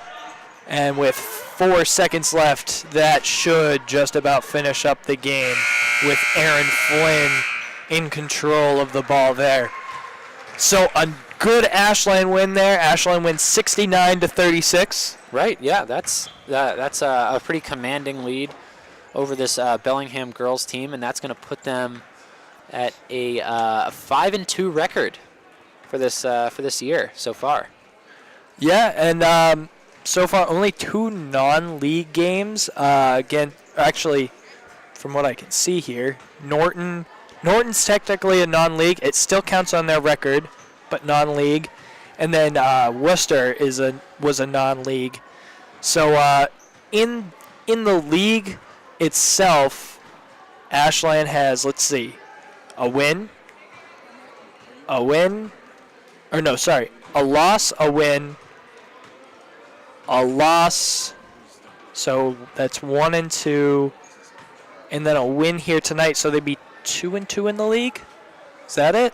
And with 4 seconds left, that should just about finish up the game with Aaron Flynn in control of the ball there. So a good Ashland win there. Ashland wins 69-36. Right, yeah, that's a pretty commanding lead over this Bellingham girls team, and that's going to put them at a 5-2 record for this year so far. Yeah, and so far only 2 non-league games. Again, actually, from what I can see here, Norton's technically a non-league. It still counts on their record, but non-league. And then Worcester was a non-league. So in the league itself, Ashland has, let's see, a loss, a win, a loss. So that's 1 and 2, and then a win here tonight. So they'd be 2 and 2 in the league. Is that it?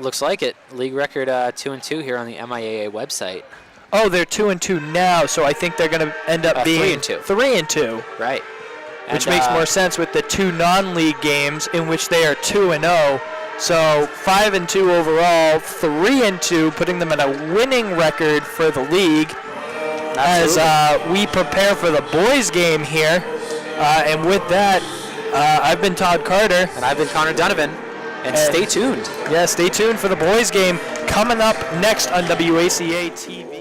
Looks like it. League record 2 and 2 here on the MIAA website. Oh, they're 2 and 2 now. So I think they're going to end up being 3 and 2. 3 and 2. Right. Which makes more sense with the 2 non-league games in which they are 2 and 0. So 5 and 2 overall, 3 and 2, putting them at a winning record for the league. Absolutely. As we prepare for the boys' game here. And with that, I've been Todd Carter. And I've been Connor Donovan. And stay tuned. Yeah, stay tuned for the boys' game coming up next on WACA-TV.